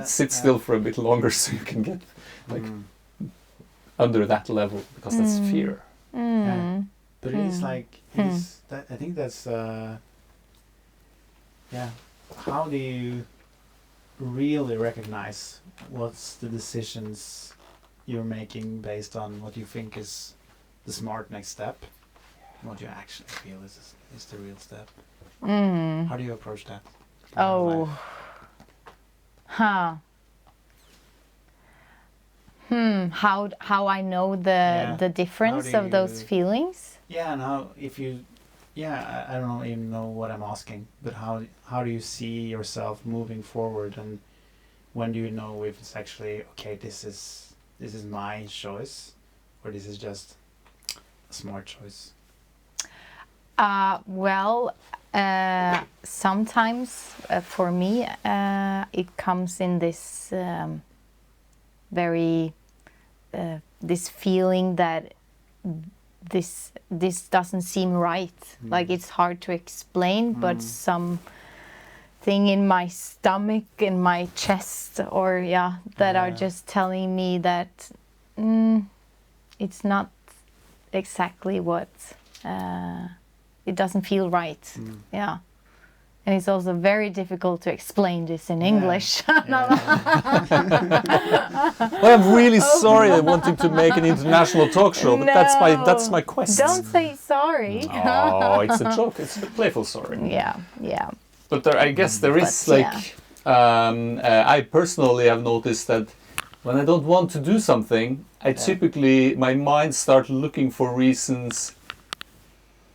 S3: sit still for a bit longer so you can get like under that level, because that's fear.
S2: Yeah. But it is like, I think that's, how do you really recognize what's the decisions you're making based on what you think is the smart next step, and what you actually feel is the real step? How do you approach that? in your life?
S4: How I know the difference
S2: How do
S4: of those
S2: you-
S4: feelings?
S2: Yeah, and how if you, I don't even know what I'm asking, but how do you see yourself moving forward, and when do you know if it's actually okay? This is my choice, or this is just a smart choice.
S4: Sometimes for me it comes in this very this feeling that this doesn't seem right. Like it's hard to explain, but something in my stomach, in my chest, or that are just telling me that it's not exactly what it doesn't feel right. And it's also very difficult to explain this in English.
S3: Well, I'm really sorry I wanted to make an international talk show, but that's my quest.
S4: Don't say sorry.
S3: Oh, it's a joke. It's a playful sorry.
S4: Yeah.
S3: But I guess there is
S4: But,
S3: I personally have noticed that when I don't want to do something, I typically, my mind starts looking for reasons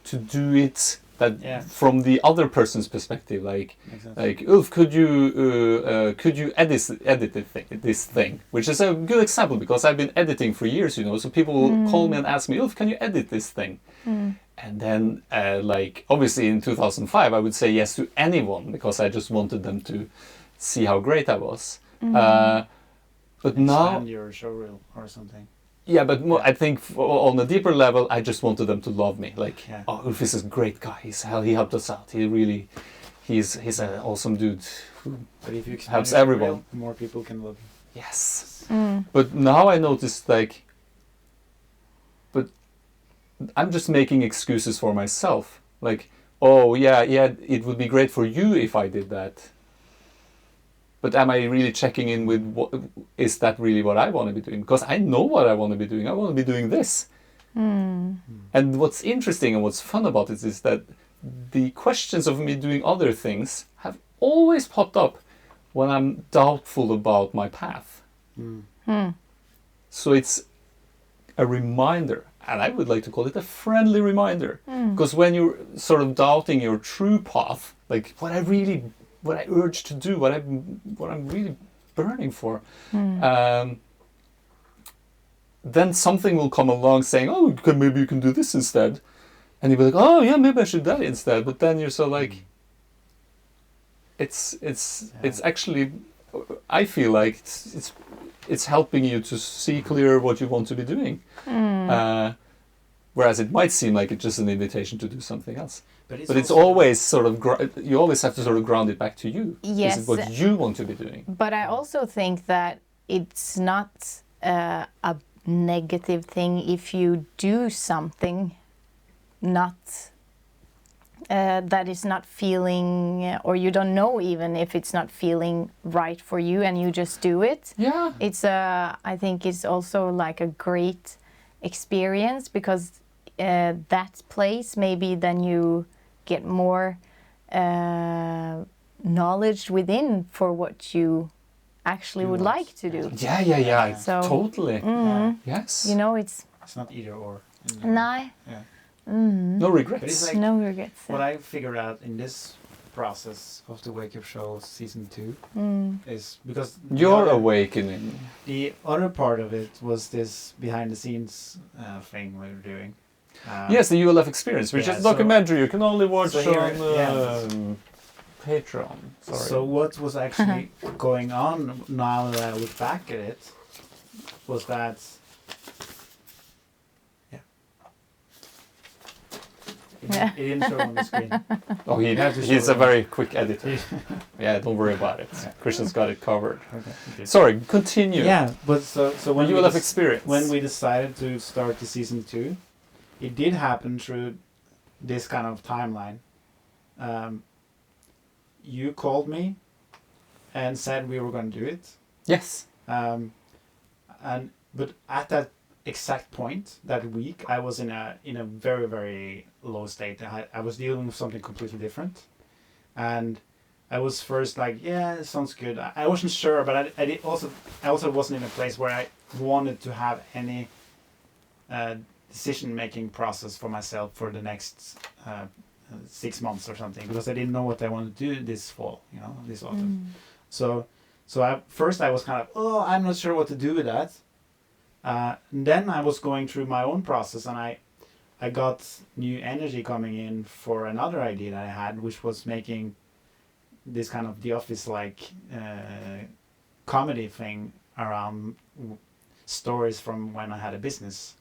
S3: to do it from the other person's perspective. Like Ulf, could you edit this thing? Which is a good example, because I've been editing for years, so people will call me and ask me, Ulf, can you edit this thing? And then, obviously in 2005, I would say yes to anyone, because I just wanted them to see how great I was. But now,
S2: Expand your showreel or something.
S3: yeah, but more, I think on a deeper level, I just wanted them to love me. Like, oh, Ulf is a great guy. He helped us out. He's an awesome dude who
S2: But if you expand
S3: helps
S2: your
S3: everyone.
S2: showreel, more people can love you.
S3: Yes. But now I noticed, but I'm just making excuses for myself. Like, oh yeah, it would be great for you if I did that. But am I really checking in with is that really what I want to be doing? Because I know what I want to be doing. I want to be doing this. And what's interesting and what's fun about it is that the questions of me doing other things have always popped up when I'm doubtful about my path. So it's a reminder, and I would like to call it a friendly reminder. Because when you're sort of doubting your true path, like what I urge to do, what I'm really burning for, then something will come along saying, oh, maybe you can do this instead. And you'll be like, oh yeah, maybe I should do that instead. But then you're so like, it's actually, I feel like it's helping you to see clear what you want to be doing. Whereas it might seem like it's just an invitation to do something else. But it's always sort of, you always have to sort of ground it back to you.
S4: Yes.
S3: This is what you want to be doing.
S4: But I also think that it's not negative thing if you do something not that is not feeling, or you don't know even if it's not feeling right for you, and you just do it.
S3: Yeah.
S4: It's I think it's also like a great experience, because that place, maybe then you get more knowledge within for what you actually would like to do.
S3: Yeah.
S4: So,
S3: Totally. Yes.
S4: you know, it's
S2: not either or.
S4: no,
S3: No regrets.
S2: But it's like
S4: no regrets.
S2: what I figured out in this process of the Wake Up Show season 2 is because
S3: Your awakening.
S2: the other part of it was this behind the scenes thing we were doing.
S3: Yes, the ULF experience, which
S2: yeah,
S3: is a documentary you can only watch
S2: so here-
S3: on Patreon. Sorry.
S2: So what was actually going on now that I look back at it was that it didn't show on the screen.
S3: Oh,
S2: have to
S3: he's
S2: show
S3: a
S2: it.
S3: very quick editor. Yeah, don't worry about it.
S2: Yeah.
S3: Christian's got it covered.
S2: Okay.
S3: Sorry, continue.
S2: Yeah, but so when
S3: The
S2: we
S3: ULF experience.
S2: when we decided to start the season 2, it did happen through this kind of timeline. You called me and said we were going to do it.
S3: Yes.
S2: But at that exact point that week, I was in a very, very low state. I was dealing with something completely different, and I was first like, yeah, it sounds good. I wasn't sure, but I also wasn't in a place where I wanted to have any decision-making process for myself for the next 6 months or something, because I didn't know what I wanted to do this fall, this autumn. So first I was kind of, I'm not sure what to do with that. Then I was going through my own process, and I got new energy coming in for another idea that I had, which was making this kind of The Office-like comedy thing around stories from when I had a business.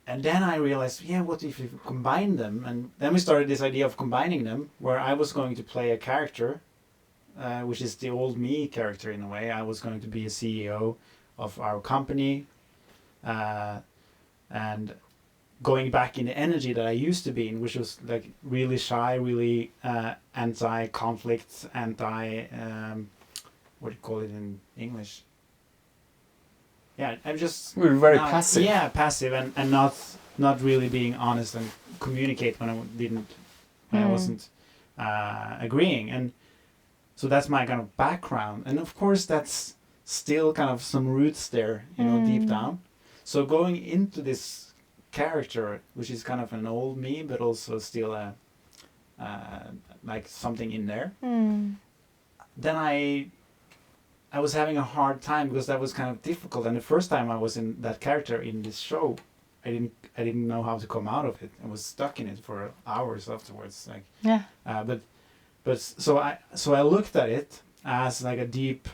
S2: And then I realized, what if you combine them? And then we started this idea of combining them, where I was going to play a character, which is the old me character in a way. I was going to be a CEO of our company, and going back in the energy that I used to be in, which was like really shy, really anti-conflict, what do you call it in English? Yeah, I'm just...
S3: We were very passive.
S2: Yeah, passive, and not really being honest and communicate when I wasn't agreeing. And so that's my kind of background. And of course that's still kind of some roots there, deep down. So going into this character, which is kind of an old me, but also still like something in there, then I was having a hard time, because that was kind of difficult. And the first time I was in that character in this show, I didn't know how to come out of it. I was stuck in it for hours afterwards. But so I looked at it as like a deep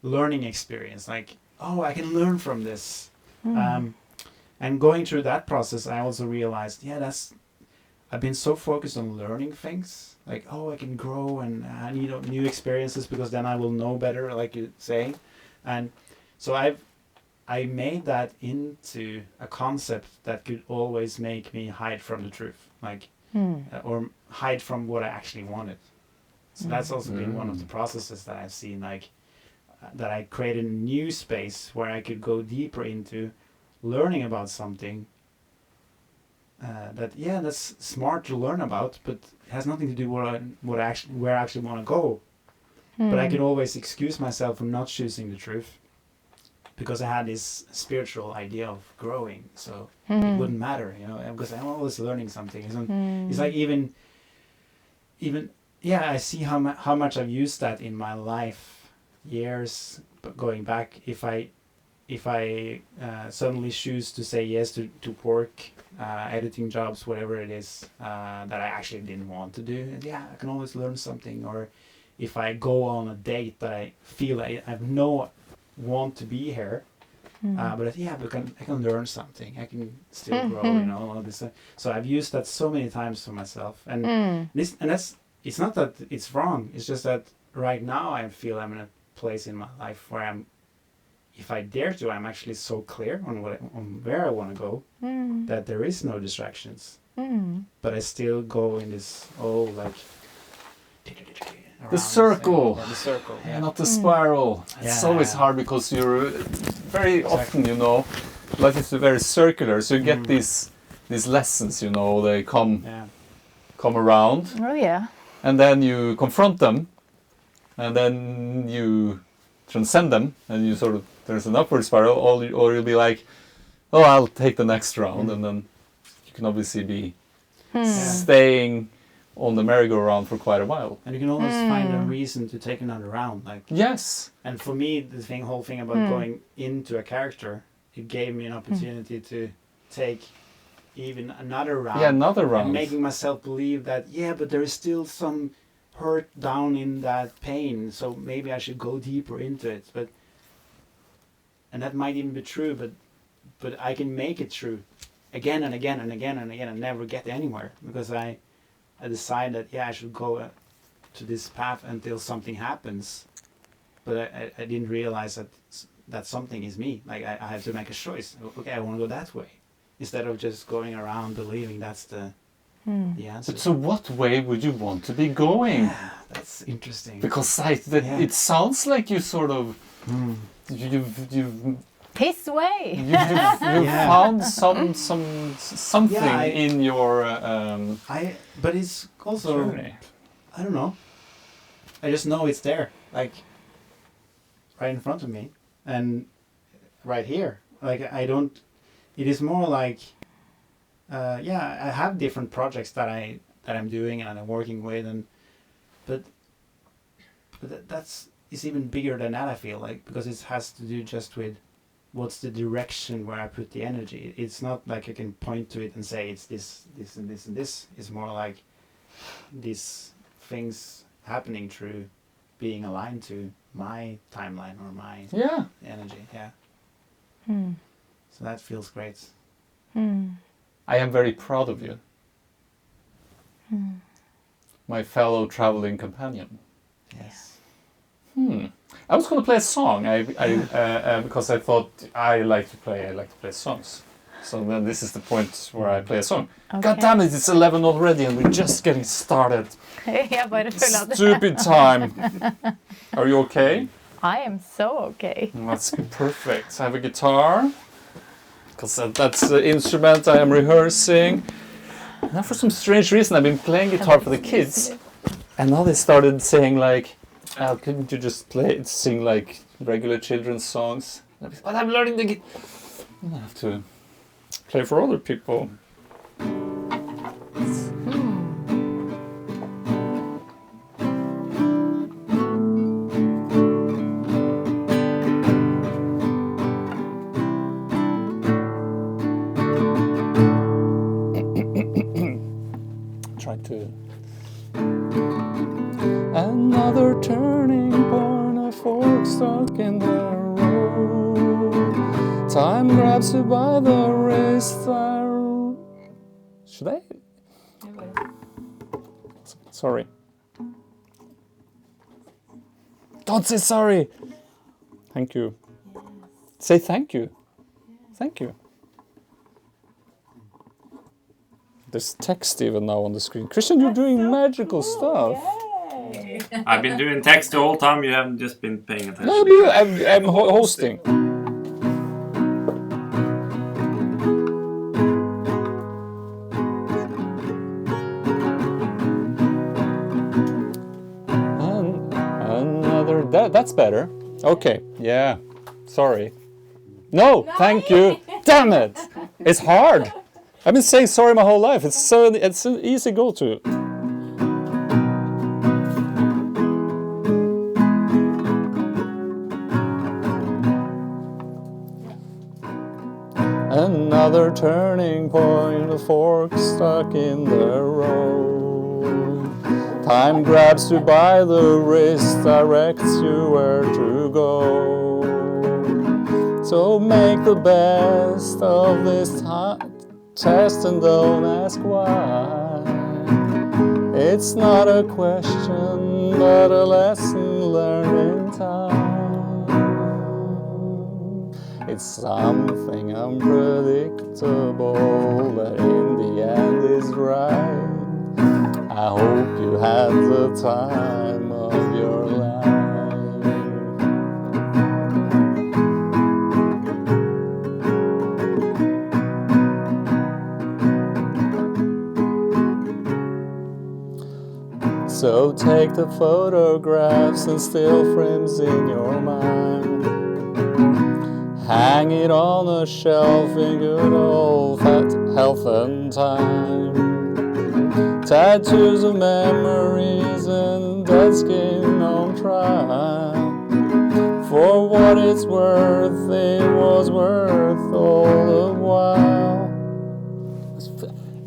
S2: learning experience. Like, I can learn from this. And going through that process, I also realized, I've been so focused on learning things. Like, I can grow, and I need new experiences, because then I will know better, like you're saying. And so I made that into a concept that could always make me hide from the truth, like, or hide from what I actually wanted. So that's also been one of the processes that I've seen, like, that I created a new space where I could go deeper into learning about something that's smart to learn about, but it has nothing to do where I actually want to go. But I could always excuse myself from not choosing the truth, because I had this spiritual idea of growing, so it wouldn't matter, because I'm always learning something. It's like even I see how much I've used that in my life, years going back. If I suddenly choose to say yes to work, editing jobs, whatever it is, that I actually didn't want to do, I can always learn something. Or if I go on a date that I feel I have no want to be here, but I can learn something. I can still grow, all this. So I've used that so many times for myself, and it's not that it's wrong. It's just that right now I feel I'm in a place in my life where I'm, if I dare to, I'm actually so clear on on where I want to go that there is no distractions. But I still go in this like
S3: The circle.
S2: The circle.
S3: Yeah, not the spiral. It's always hard because you're very often, you know, life is very circular. So you get these lessons, you know, they come around.
S4: Oh yeah.
S3: And then you confront them, and then you transcend them, and you sort of, there's an upward spiral, or you'll be like, oh, I'll take the next round, and then you can obviously be staying on the merry-go-round for quite a while.
S2: And you can always find a reason to take another round. Like,
S3: yes.
S2: And for me, the whole thing about going into a character, it gave me an opportunity to take even another round.
S3: Yeah, another round.
S2: And making myself believe that, but there is still some hurt down in that pain, so maybe I should go deeper into it. And that might even be true, but I can make it true again and again and again and again and never get anywhere, because I decide that, I should go to this path until something happens. But I didn't realize that something is me. Like, I have to make a choice. Okay, I want to go that way, instead of just going around believing that's the answer.
S3: But so what way would you want to be going?
S2: Yeah, that's interesting.
S3: Because it sounds like you sort of, you've
S4: His way.
S3: you've found something in your
S2: but it's also
S3: journey.
S2: I don't know. I just know it's there, like right in front of me, and right here. Like, I don't. It is more like, I have different projects that I'm doing and I'm working with, but it's even bigger than that. I feel like, because it has to do just with what's the direction where I put the energy. It's not like I can point to it and say it's this, and this, and this. It's more like these things happening through being aligned to my timeline or my energy. Yeah. So that feels great.
S3: I am very proud of you, my fellow traveling companion.
S2: Yes.
S3: I was going to play a song, because I thought I like to play songs. So then this is the point where I play a song.
S4: Okay.
S3: God damn it, it's 11 already and we're just getting started.
S4: Jag bara fullade.
S3: Stupid time. Are you okay?
S4: I am so okay.
S3: That's perfect. I have a guitar, because that's the instrument I am rehearsing. Now for some strange reason I've been playing guitar for the kids, and now they started saying like, couldn't you just sing like regular children's songs? But I'm learning the guitar. I have to play for other people. Try to. Another turning point, a fork stuck in the road. Time grabs you by the wrist. Should I? Sorry. Don't say sorry. Thank you. Say thank you. Thank you. There's text even now on the screen. Christian, you're doing magical stuff.
S1: I've been doing text the whole time. You haven't just been paying attention.
S3: No, I'm hosting. Another. That's better. Okay. Yeah. Sorry. No. Thank you. Damn it. It's hard. I've been saying sorry my whole life. It's an easy go-to. Another turning point, a fork stuck in the road. Time grabs you by the wrist, directs you where to go. So make the best of this test and don't ask why. It's not a question, but a lesson learned in time. It's something unpredictable that in the end is right. I hope you had the time of your life. So take the photographs and still frames in your mind. Hang it on a shelf in good old health and time. Tattoos of memories and dead skin on trial. For what it's worth, it was worth all the while.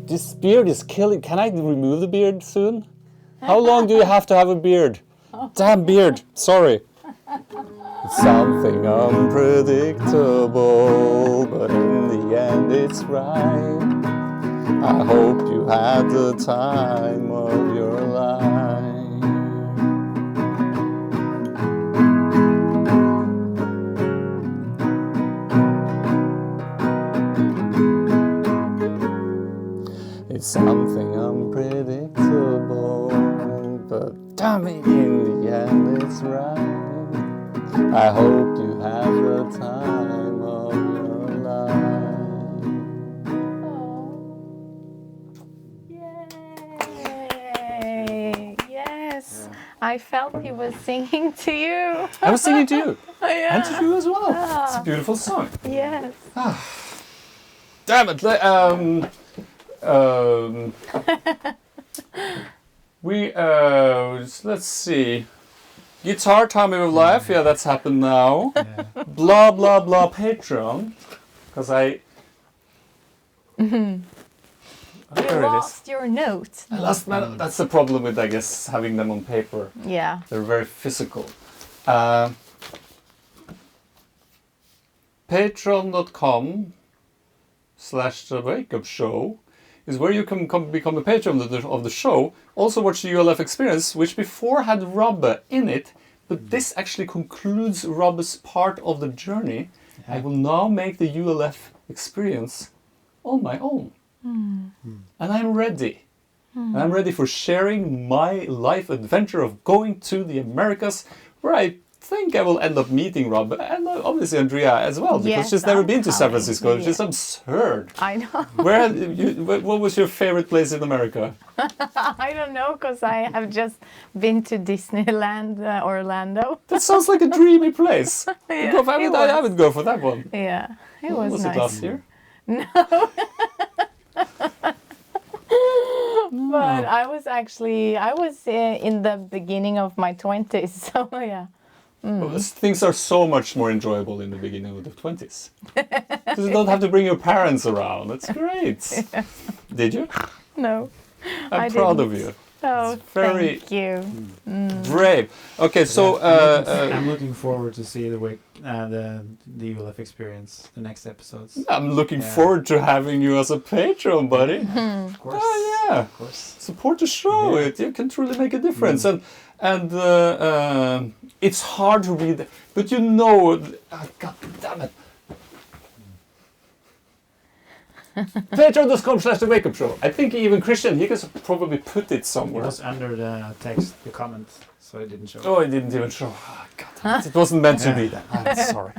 S3: This beard is killing. Can I remove the beard soon? How long do you have to have a beard? Damn beard, sorry. It's something unpredictable, but in the end it's right. I hope you had the time of your life. It's something unpredictable, but damn it, in the end it's right. I hope you have the time of your life.
S4: Yay! Yes, I felt he was singing to you.
S3: I was singing to you,
S4: Yeah.
S3: and to you as well. It's a beautiful song.
S4: Yes.
S3: Damn it! Let's see. Guitar time of life, yeah, that's happened now.
S2: Yeah.
S3: Blah blah blah Patreon, because I.
S4: You
S3: There it is.
S4: lost your note.
S3: That's the problem with, I guess, having them on paper.
S4: Yeah.
S3: They're very physical. Patreon.com/The WakeUp Show is where you can become a patron of the show. Also watch the ULF Experience, which before had Rabbe in it, but this actually concludes Rabbe's part of the journey.
S2: Yeah.
S3: I will now make the ULF Experience on my own. And I'm ready. And I'm ready for sharing my life adventure of going to the Americas, where I think I will end up meeting Rabbe and obviously Andrea as well, because
S4: Yes,
S3: she's never
S4: I'm
S3: been to San
S4: coming,
S3: Francisco.
S4: yeah.
S3: It's absurd.
S4: I know.
S3: What was your favorite place in America?
S4: I don't know, because I have just been to Disneyland Orlando.
S3: That sounds like a dreamy place.
S4: Yeah,
S3: Go for-
S4: it
S3: I
S4: was.
S3: would go for that one.
S4: Yeah, it was
S3: Was
S4: nice.
S3: it last year?
S4: But I was in the beginning of my 20s, so yeah.
S3: Well, things are so much more enjoyable in the beginning of the 20s. Because you don't have to bring your parents around. That's great. Did you?
S4: No.
S3: I'm
S4: I
S3: proud
S4: didn't.
S3: of you.
S4: Oh,
S3: very-
S4: thank you.
S3: Brave. Okay, so
S2: I'm looking forward to see the ULF Experience, the next episodes.
S3: I'm looking
S2: Yeah.
S3: forward to having you as a patron, buddy.
S2: Of course.
S3: Oh yeah.
S2: Of course.
S3: Support the show.
S2: Yeah.
S3: You can truly make a difference. And it's hard to read, but you know, God damn it. Patreon.com/The WakeUp Show. I think even Christian, he can probably put it
S2: It
S3: somewhere.
S2: was under the text, the comment, so it didn't show.
S3: Oh, it didn't even show. Oh, God, it wasn't meant to be that. I'm sorry.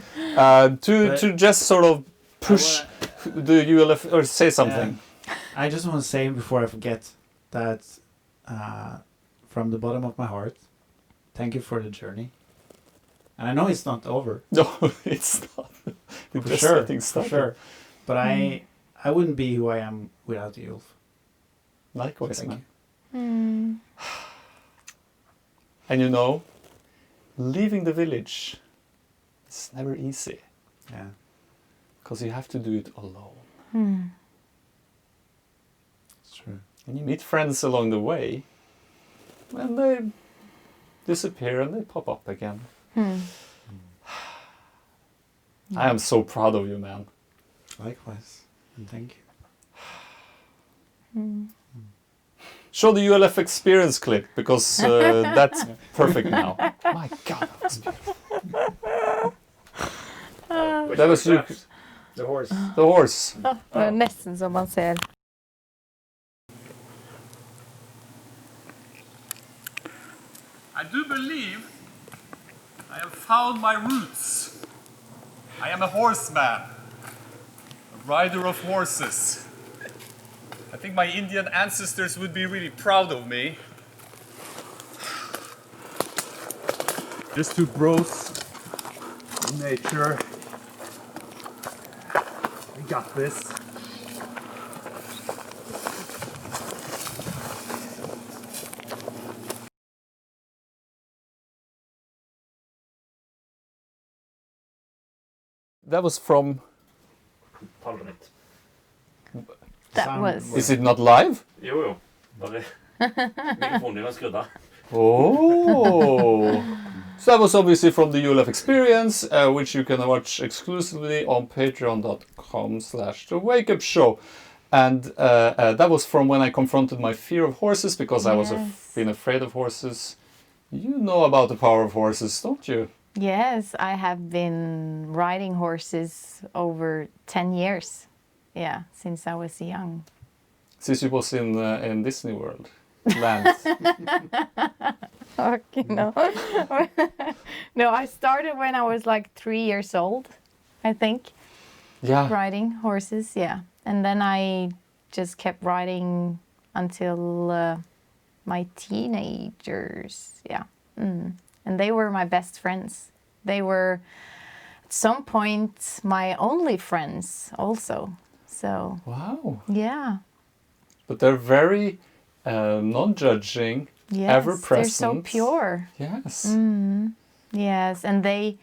S3: To just sort of push the ULF or say something.
S2: I just want to say before I forget that from the bottom of my heart, thank you for the journey. And I know it's not over.
S3: No, it's not. We're
S2: For
S3: just
S2: sure,
S3: getting
S2: for
S3: started.
S2: sure. But I wouldn't be who I am without you, Ulf.
S3: Likewise,
S2: Thank
S3: man. And you know, leaving the village is never easy,
S2: Yeah.
S3: because you have to do it alone.
S2: It's true.
S3: And you meet friends along the way, and they disappear and they pop up again. I am so proud of you, man.
S2: Likewise. And thank you.
S3: Show the ULF Experience clip, because that's perfect now. My God, that was beautiful. That was you.
S1: The horse.
S3: The horse.
S4: Det er nesten som man ser.
S3: I do believe I have found my roots. I am a horseman, a rider of horses. I think my Indian ancestors would be really proud of me. Just two bros in nature. We got this. That was from...
S1: Parlament.
S4: That was...
S3: Is it not live?
S1: Jo. Bare mikrofonen din var skrudd av.
S3: Oh! So that was obviously from the ULF experience, which you can watch exclusively on patreon.com/The WakeUp Show. And that was from when I confronted my fear of horses, because I was been afraid of horses. You know about the power of horses, don't you?
S4: Yes, I have been riding horses over 10 years. Yeah, since I was young.
S3: Since you was in Disney World land.
S4: Okay, no. No, I started when I was like 3 years old, I think,
S3: Yeah.
S4: riding horses, yeah. And then I just kept riding until my teenagers, yeah. And they were my best friends. They were, at some point, my only friends also. So,
S3: Wow.
S4: yeah.
S3: But they're very non-judging,
S4: Yes,
S3: ever-present.
S4: they're so pure.
S3: Yes.
S4: Yes, and they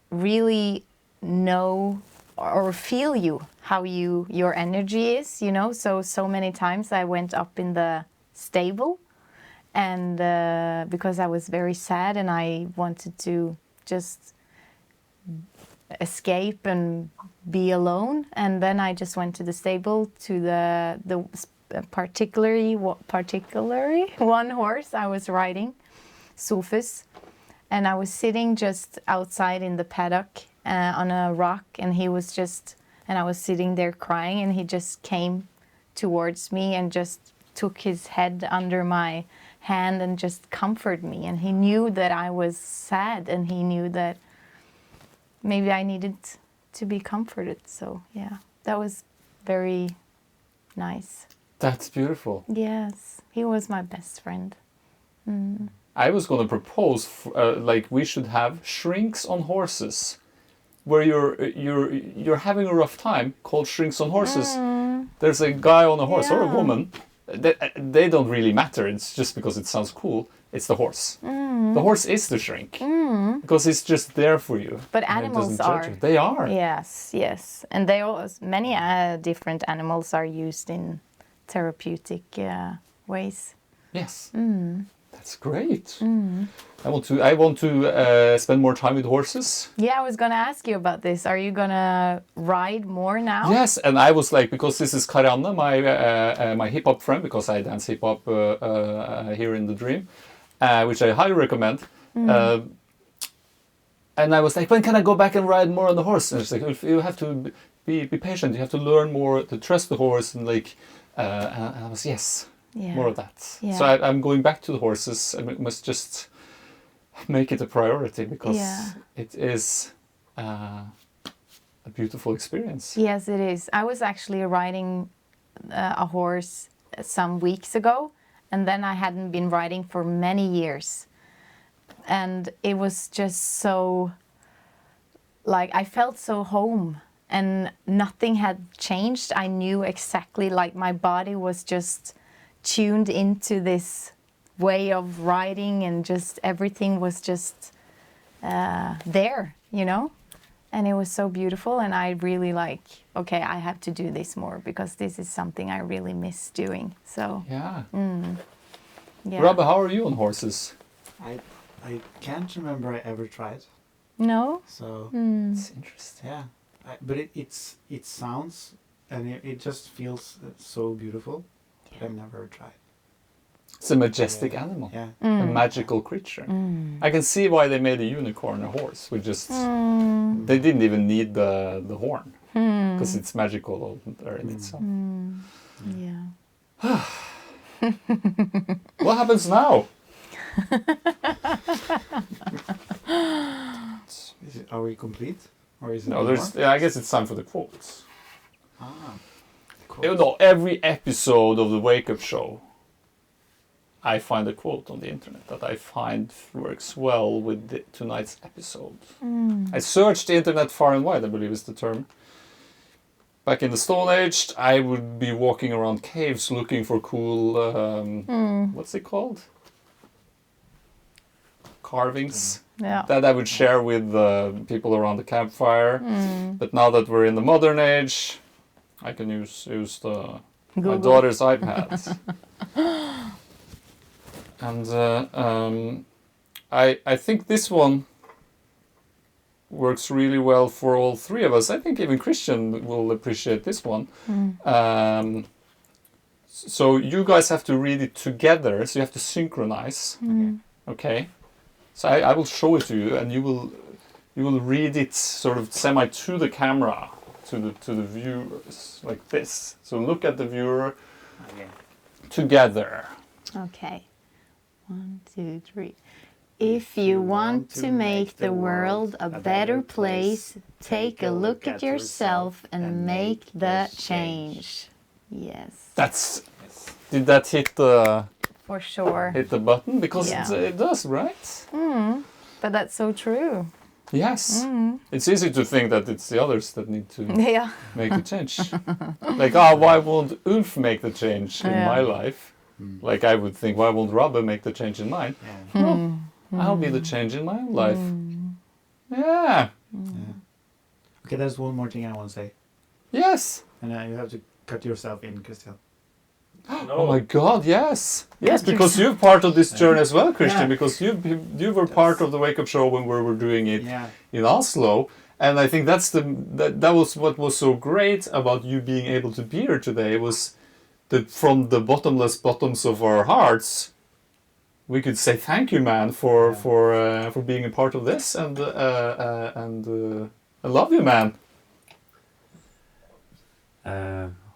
S4: really know or feel you, how your energy is, you know. So many times I went up in the stable, and because I was very sad and I wanted to just escape and be alone, and then I just went to the stable to the particularly one horse I was riding, Sophus, and I was sitting just outside in the paddock on a rock, and he was just, and I was sitting there crying, and he just came towards me and just took his head under my hand and just comforted me, and he knew that I was sad, and he knew that maybe I needed to be comforted. So yeah, that was very nice.
S3: That's beautiful.
S4: Yes, he was my best friend.
S3: I was going to propose, like we should have shrinks on horses, where you're having a rough time, called shrinks on horses. There's a guy on a horse or a woman. They don't really matter. It's just because it sounds cool. It's the horse. The horse is the shrink because it's just there for you.
S4: But
S3: and it
S4: animals
S3: doesn't judge
S4: are.
S3: you. They are.
S4: Yes, yes, and they always, many different animals are used in therapeutic ways.
S3: Yes. That's great. I want to spend more time with horses.
S4: Yeah, I was gonna ask you about this. Are you gonna ride more now?
S3: Yes, and I was like, because this is Karianne, my hip hop friend, because I dance hip hop here in the Dream, which I highly recommend. And I was like, when can I go back and ride more on the horse? And she's like, you have to be patient. You have to learn more to trust the horse, and like, and I was more of that.
S4: Yeah.
S3: So I'm going back to the horses. I must just make it a priority, because it is a beautiful experience.
S4: Yes, it is. I was actually riding a horse some weeks ago, and then I hadn't been riding for many years. And it was just so, like, I felt so home, and nothing had changed. I knew exactly, like, my body was just tuned into this way of riding, and just everything was just there, you know? And it was so beautiful, and I really like, okay, I have to do this more, because this is something I really miss doing. So
S3: Yeah.
S4: yeah.
S3: Rabbe, how are you on horses?
S2: I can't remember I ever tried.
S4: No?
S2: So
S3: It's interesting.
S2: yeah, but it sounds and it just feels so beautiful. But I've never tried.
S3: It's a majestic animal.
S2: Yeah.
S3: A magical creature. I can see why they made a unicorn a horse. They didn't even need the horn because it's magical all there in itself.
S4: Yeah.
S3: What happens now?
S2: Are we complete? Or is it
S3: No, there's. I guess it's time for the quotes.
S2: Cool.
S3: You know, every episode of the WakeUp Show, I find a quote on the internet that I find works well with tonight's episode. I searched the internet far and wide, I believe is the term. Back in the Stone Age, I would be walking around caves looking for cool, what's it called? Carvings.
S4: Yeah.
S3: That I would share with people around the campfire. But now that we're in the modern age, I can use my
S4: Google.
S3: daughter's iPad. And I think this one works really well for all three of us. I think even Christian will appreciate this one. So you guys have to read it together, so you have to synchronize. Okay? So I will show it to you, and you will read it sort of semi to the camera, to the viewers, like this. So look at the viewer together.
S4: Okay. 1, 2, 3. If you want to make the world a better place, take a look at yourself and make the change. Yes.
S3: Did that hit the
S4: For sure.
S3: button? Because
S4: Yeah.
S3: it does, right?
S4: But that's so true.
S3: Yes. It's easy to think that it's the others that need to
S4: Yeah.
S3: make the change. Like, why won't Ulf make the change in my life? Like, I would think, why won't Rabbe make the change in mine?
S2: Yeah.
S3: No, I'll be the change in my own life. Yeah.
S2: Okay, there's one more thing I want to say.
S3: Yes.
S2: And you have to cut yourself in, Christian.
S3: Oh my God, yes. Yes, because you're part of this journey as well, Christian,
S2: Yeah.
S3: because you were part of the WakeUp Show when we were doing it in Oslo. And I think that was what was so great about you being able to be here today, was that from the bottomless bottoms of our hearts, we could say thank you, man, for being a part of this, and I love you, man.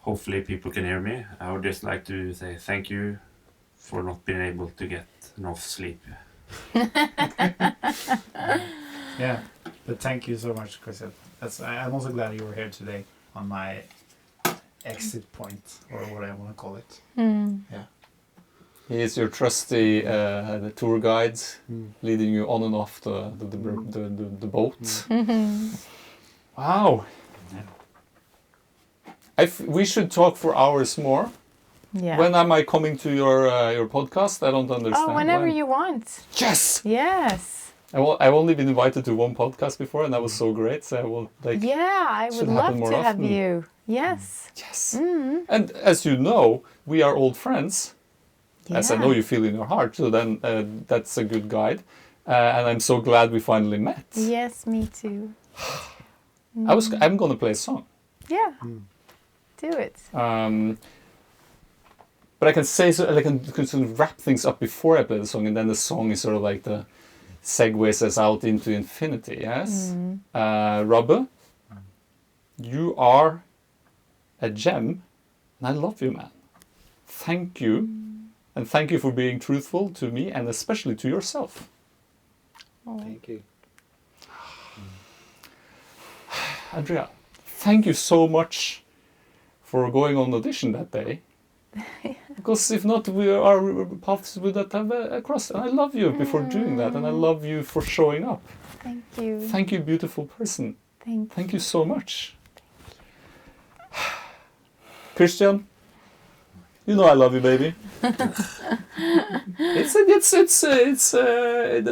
S1: Hopefully people can hear me. I would just like to say thank you for not being able to get enough sleep.
S2: Yeah, but thank you so much, Christian. I'm also glad you were here today on my exit point, or what I want to call it. Yeah.
S3: He is your trusty tour guide, leading you on and off the boat. Wow. We should talk for hours more.
S4: Yeah.
S3: When am I coming to your podcast? I don't understand.
S4: Oh, whenever
S3: when.
S4: you want.
S3: Yes.
S4: Yes.
S3: I've only been invited to one podcast before, and that was so great. So I will
S4: I would
S3: should
S4: love
S3: happen more
S4: to have
S3: often.
S4: you. Yes.
S3: Yes. And as you know, we are old friends. As I know you feel in your heart. So then that's a good guide. And I'm so glad we finally met.
S4: Yes, me too.
S3: I'm gonna play a song.
S4: Yeah. Do it.
S3: But I can say I can sort of wrap things up before I play the song, and then the song is sort of like the segues us out into infinity. Yes, Rabbe, you are a gem, and I love you, man. Thank you, and thank you for being truthful to me, and especially to yourself.
S2: Thank you.
S3: Andrea, thank you so much for going on audition that day. Because if not, our paths would not have crossed. And I love you before doing that, and I love you for showing up.
S4: Thank you.
S3: Thank you, beautiful person. Thank you so much. Christian, you know I love you, baby.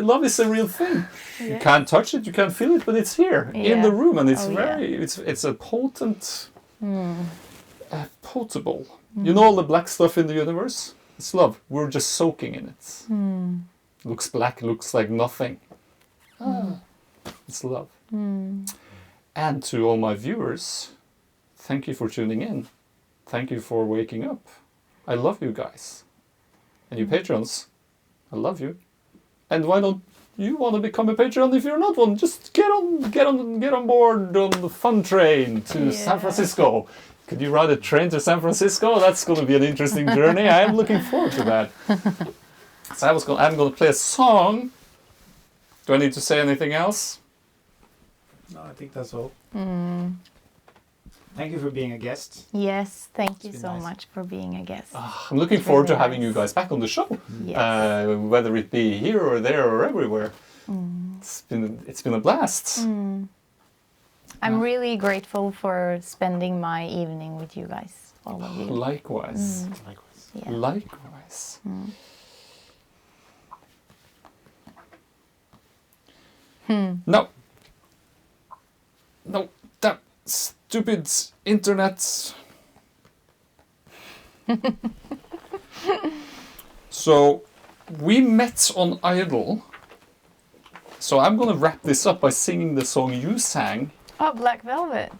S3: Love is a real thing. You can't touch it, you can't feel it, but it's here in the room, and it's it's a potent, potable. You know all the black stuff in the universe? It's love. We're just soaking in it. Looks black, looks like nothing. It's love. And to all my viewers, thank you for tuning in. Thank you for waking up. I love you guys. And you patrons, I love you. And why don't you want to become a patron if you're not one? Just get on board on the fun train to San Francisco. Could you ride a train to San Francisco? That's going to be an interesting journey. I'm looking forward to that. So I'm going to play a song. Do I need to say anything else?
S2: No, I think that's all. Thank you for being a guest.
S4: Yes, thank you
S2: been
S4: so
S2: nice.
S4: much for being a guest.
S3: I'm looking forward to
S4: really
S3: having you
S4: nice.
S3: guys back on the show,
S4: Yes.
S3: whether it be here or there or everywhere. It's been a blast.
S4: I'm really grateful for spending my evening with you guys, all of you.
S3: Likewise.
S2: Likewise.
S4: Yeah.
S3: Likewise. No, that stupid internet. So, we met on Idol. So I'm gonna wrap this up by singing the song you sang.
S4: Oh, Black Velvet.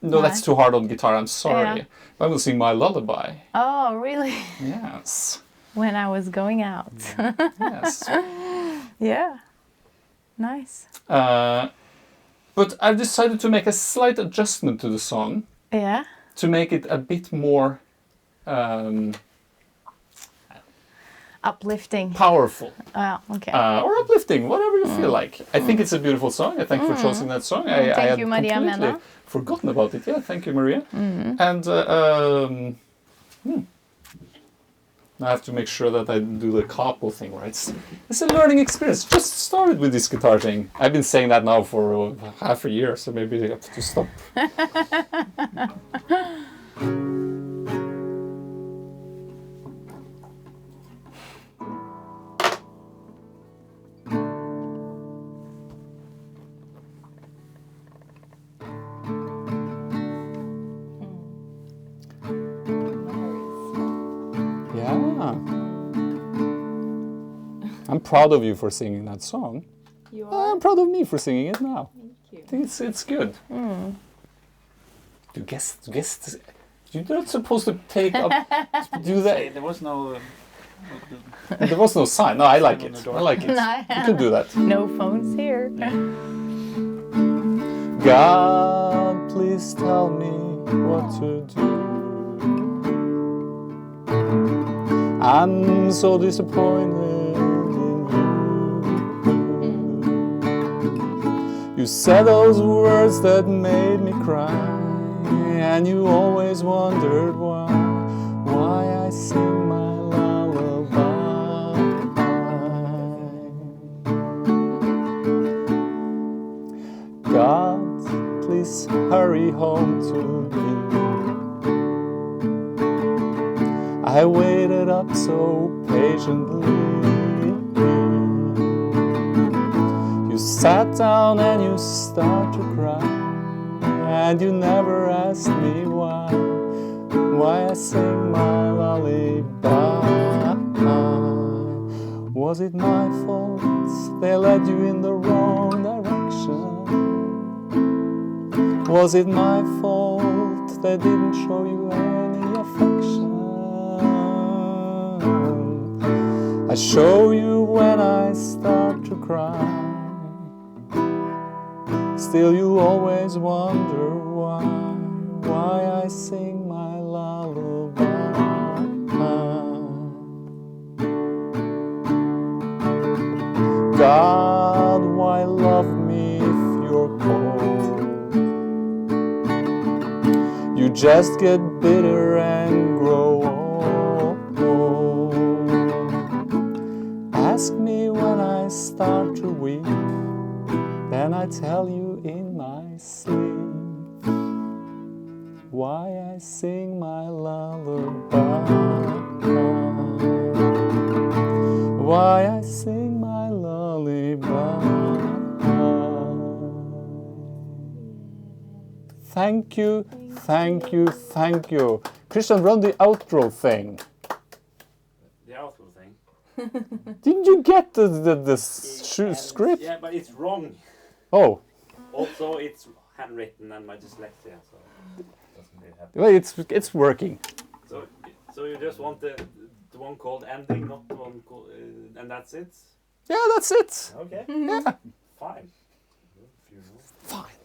S3: No, that's too hard on guitar, I'm sorry.
S4: Yeah.
S3: I'm gonna sing my lullaby.
S4: Oh, really?
S3: Yes.
S4: When I was going out.
S3: Yes.
S4: Yeah. Nice.
S3: But I've decided to make a slight adjustment to the song
S4: Yeah.
S3: to make it a bit more
S4: Uplifting.
S3: powerful.
S4: Okay.
S3: Or uplifting, whatever you feel like. I think it's a beautiful song. I thank you for choosing that song. I
S4: Thank
S3: had
S4: you, Maria
S3: completely
S4: Mena.
S3: forgotten about it. Yeah, thank you, Maria. And I have to make sure that I do the capo thing right. It's a learning experience. Just started with this guitar thing. I've been saying that now for half a year, so maybe I have to stop. Yeah. I'm proud of you for singing that song.
S4: You are?
S3: I'm proud of me for singing it now.
S4: Thank you.
S3: I think it's good. You guessed. You're not supposed to take up. Do that.
S2: There was no.
S3: There was no sign. No, I like
S2: Sign on
S3: it.
S2: the door.
S3: I like it. You can do that.
S4: No phones here.
S3: God, please tell me what to do. I'm so disappointed in you. You said those words that made me cry, and you always wondered why I sing my lullaby. God, please hurry home to me. I waited up so patiently. You sat down and you start to cry, and you never asked me why I sing my lullaby. Was it my fault they led you in the wrong direction? Was it my fault they didn't show you any affection? I show you when I start to cry. Still you always wonder why I sing my lullaby. God, why love me if you're cold? You just get bitter and grow old. Ask me when I start to weep, then I tell you in my sleep why I sing my lullaby. Why I sing my lullaby. Thank you, thank you, thank you. Christian, run the outro thing.
S1: The outro thing.
S3: Didn't you get the script?
S1: Yeah, but it's wrong.
S3: Oh,
S1: Also, it's handwritten and my dyslexia, so it doesn't really happen.
S3: well, it's working.
S1: So you just want the one called ending, not one called, and that's it.
S3: Yeah, that's it.
S1: Okay.
S3: Yeah,
S1: Fine. If you know.
S3: fine.